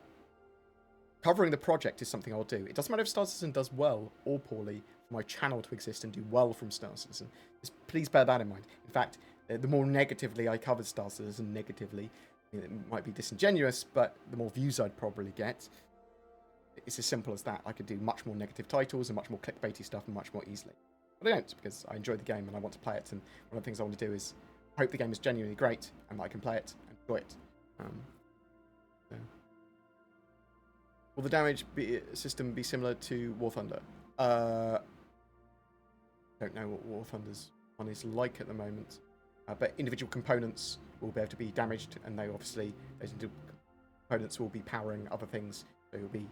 covering the project is something I'll do. It doesn't matter if Star Citizen does well or poorly for my channel to exist and do well from Star Citizen. Just please bear that in mind. In fact, the more negatively I covered Star Citizen, it might be disingenuous, but the more views I'd probably get. It's as simple as that. I could do much more negative titles and much more clickbaity stuff and much more easily. But I don't, because I enjoy the game and I want to play it. And one of the things I want to do is hope the game is genuinely great and I can play it and enjoy it. So. Will the damage system be similar to War Thunder? Don't know what War Thunder's one is like at the moment, but individual components will be able to be damaged, and those individual components will be powering other things. So you'll be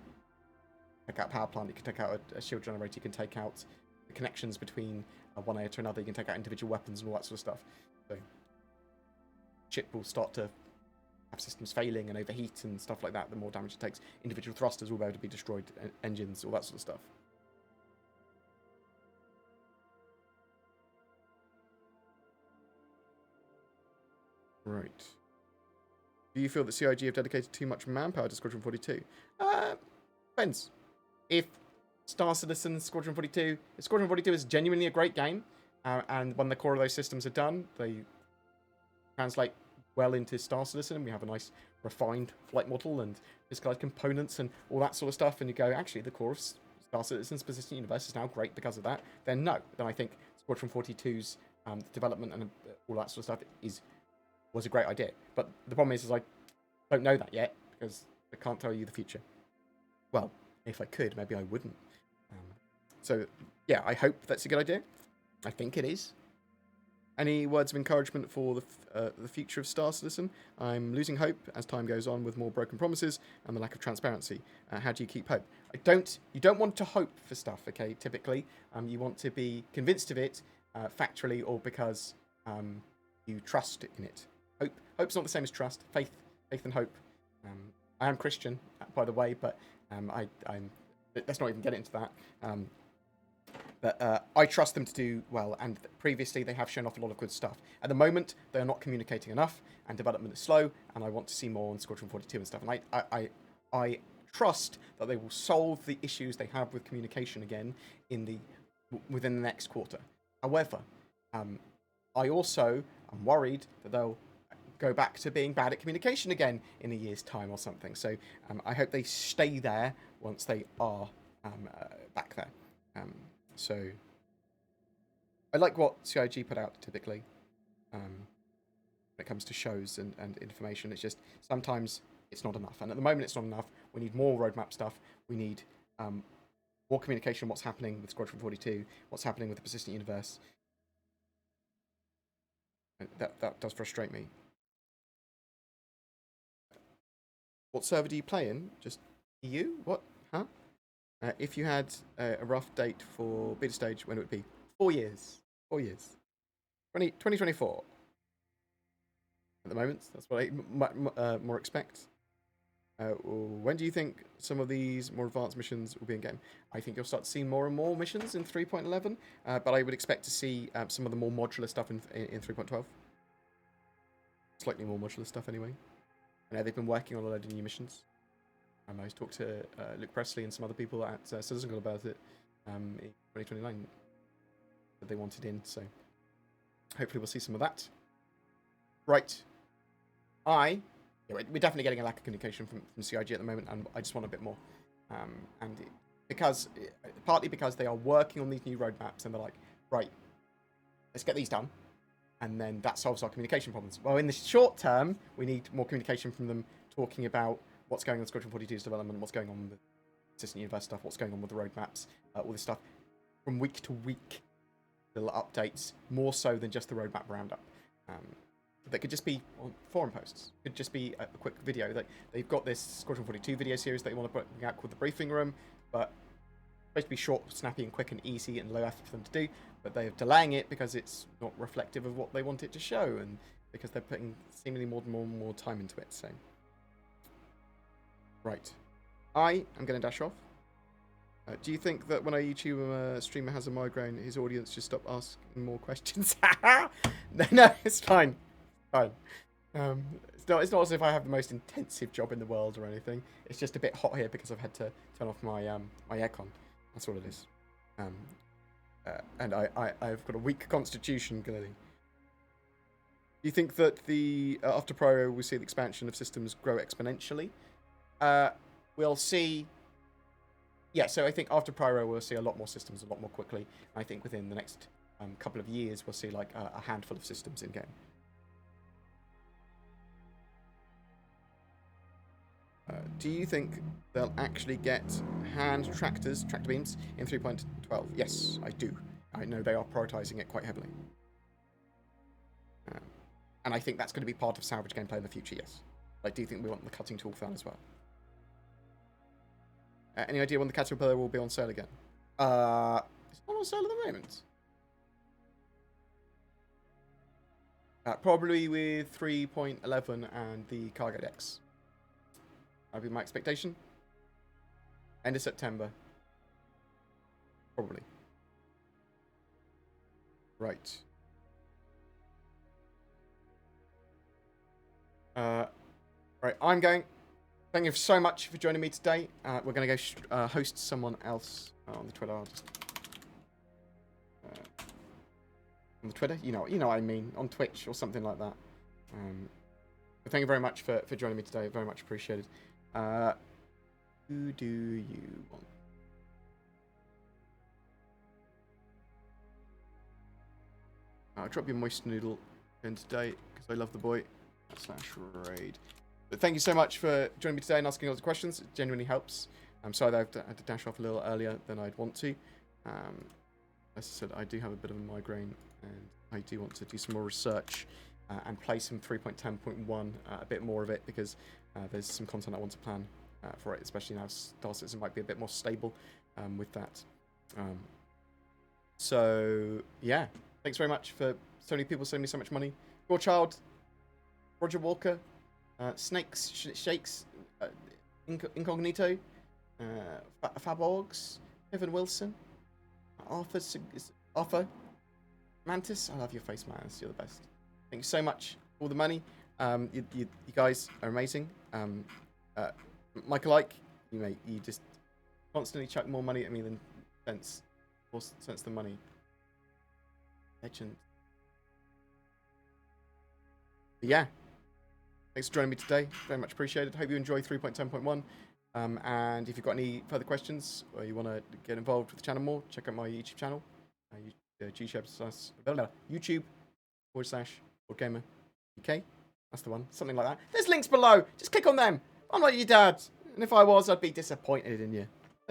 take out a power plant, you can take out a shield generator, you can take out the connections between one area to another, you can take out individual weapons and all that sort of stuff. So chip will start to have systems failing and overheat and stuff like that, the more damage it takes. Individual thrusters will be able to be destroyed, engines, all that sort of stuff. Right. Do you feel that CIG have dedicated too much manpower to Squadron 42? Depends. If Star Citizen, Squadron 42... If Squadron 42 is genuinely a great game, and when the core of those systems are done, they translate well into Star Citizen. We have a nice refined flight model and physicalized components and all that sort of stuff, and you go, actually, the core of Star Citizen's persistent universe is now great because of that. Then no. Then I think Squadron 42's development and all that sort of stuff was a great idea. But the problem is I don't know that yet because I can't tell you the future. Well, if I could, maybe I wouldn't. So yeah, I hope that's a good idea. I think it is. Any words of encouragement for the future of Star Citizen? I'm losing hope as time goes on with more broken promises and the lack of transparency. How do you keep hope? You don't want to hope for stuff, okay, typically. You want to be convinced of it factually or because you trust in it. Hope's not the same as trust. Faith and hope. I am Christian, by the way, but let's not even get into that. But I trust them to do well, and previously they have shown off a lot of good stuff. At the moment, they are not communicating enough, and development is slow, and I want to see more on Squadron 42 and stuff. And I trust that they will solve the issues they have with communication again within the next quarter. However, I also am worried that they'll go back to being bad at communication again in a year's time or something. So I hope they stay there once they are back there. So I like what CIG put out typically when it comes to shows and information. It's just sometimes it's not enough. And at the moment it's not enough. We need more roadmap stuff. We need more communication on what's happening with Squadron 42, what's happening with the Persistent Universe. And that does frustrate me. What server do you play in? Just EU? What? Huh? If you had a rough date for beta stage, when it would be? 4 years. 4 years. 2024. At the moment, that's what I more expect. When do you think some of these more advanced missions will be in game? I think you'll start to see more and more missions in 3.11, but I would expect to see some of the more modular stuff in 3.12. Slightly more modular stuff anyway. I know they've been working on a load of new missions. I talked to Luke Presley and some other people at Citizen Club about it in 2029 that they wanted in, so hopefully we'll see some of that. Right. We're definitely getting a lack of communication from CIG at the moment, and I just want a bit more. Partly because they are working on these new roadmaps, and they're like, right, let's get these done, and then that solves our communication problems. Well, in the short term, we need more communication from them talking about what's going on with Squadron 42's development, what's going on with Persistent Universe stuff, what's going on with the roadmaps, all this stuff, from week to week, little updates, more so than just the roadmap roundup. That could just be on forum posts. Could just be a quick video. They've got this Squadron 42 video series that they want to bring out called the Briefing Room, but it's supposed to be short, snappy, and quick, and easy, and low effort for them to do. But they're delaying it because it's not reflective of what they want it to show, and because they're putting seemingly more time into it. So, right, I am going to dash off. Do you think that when a YouTuber streamer has a migraine, his audience should stop asking more questions? No, it's fine. Fine. It's not as if I have the most intensive job in the world or anything. It's just a bit hot here because I've had to turn off my my aircon. That's all it is. And I've got a weak constitution, clearly. Do you think that after Pyro we'll see the expansion of systems grow exponentially? We'll see. Yeah, so I think after Pyro we'll see a lot more systems a lot more quickly. I think within the next couple of years we'll see like a handful of systems in game. Do you think they'll actually get hand tractor beams in 3.12? Yes, I do. I know they are prioritising it quite heavily. And I think that's going to be part of salvage gameplay in the future, yes. I do think we want the cutting tool for that as well. Any idea when the Caterpillar will be on sale again? It's not on sale at the moment. Probably with 3.11 and the cargo decks. That'd be my expectation. End of September. Probably. Right. Right, I'm going. Thank you so much for joining me today. We're going to go host someone else on the Twitter. On the Twitter? You know what I mean. On Twitch or something like that. But thank you very much for joining me today. Very much appreciated. Who do you want? I'll drop you a moist noodle in today because I love the boy. /raid. But thank you so much for joining me today and asking lots of questions. It genuinely helps. I'm sorry that I had to dash off a little earlier than I'd want to. As I said, I do have a bit of a migraine and I do want to do some more research and play some 3.10.1, a bit more of it because there's some content I want to plan for it, especially now Star Citizen might be a bit more stable with that. So, yeah. Thanks very much for so many people sending me so much money. Child, Roger Walker, Snakes, Shakes, Incognito, Faborgs, Evan Wilson, Arthur Mantis. I love your face, Mantis. You're the best. Thank you so much for all the money. You guys are amazing. Michael Ike, you just constantly chuck more money at me than sense the money. Legend. But yeah. Thanks for joining me today. Very much appreciated. Hope you enjoy 3.10.1. And if you've got any further questions or you want to get involved with the channel more, check out my YouTube channel. YouTube.com/BoredGamer UK. That's the one. Something like that. There's links below. Just click on them. I'm like your dad. And if I was, I'd be disappointed in you.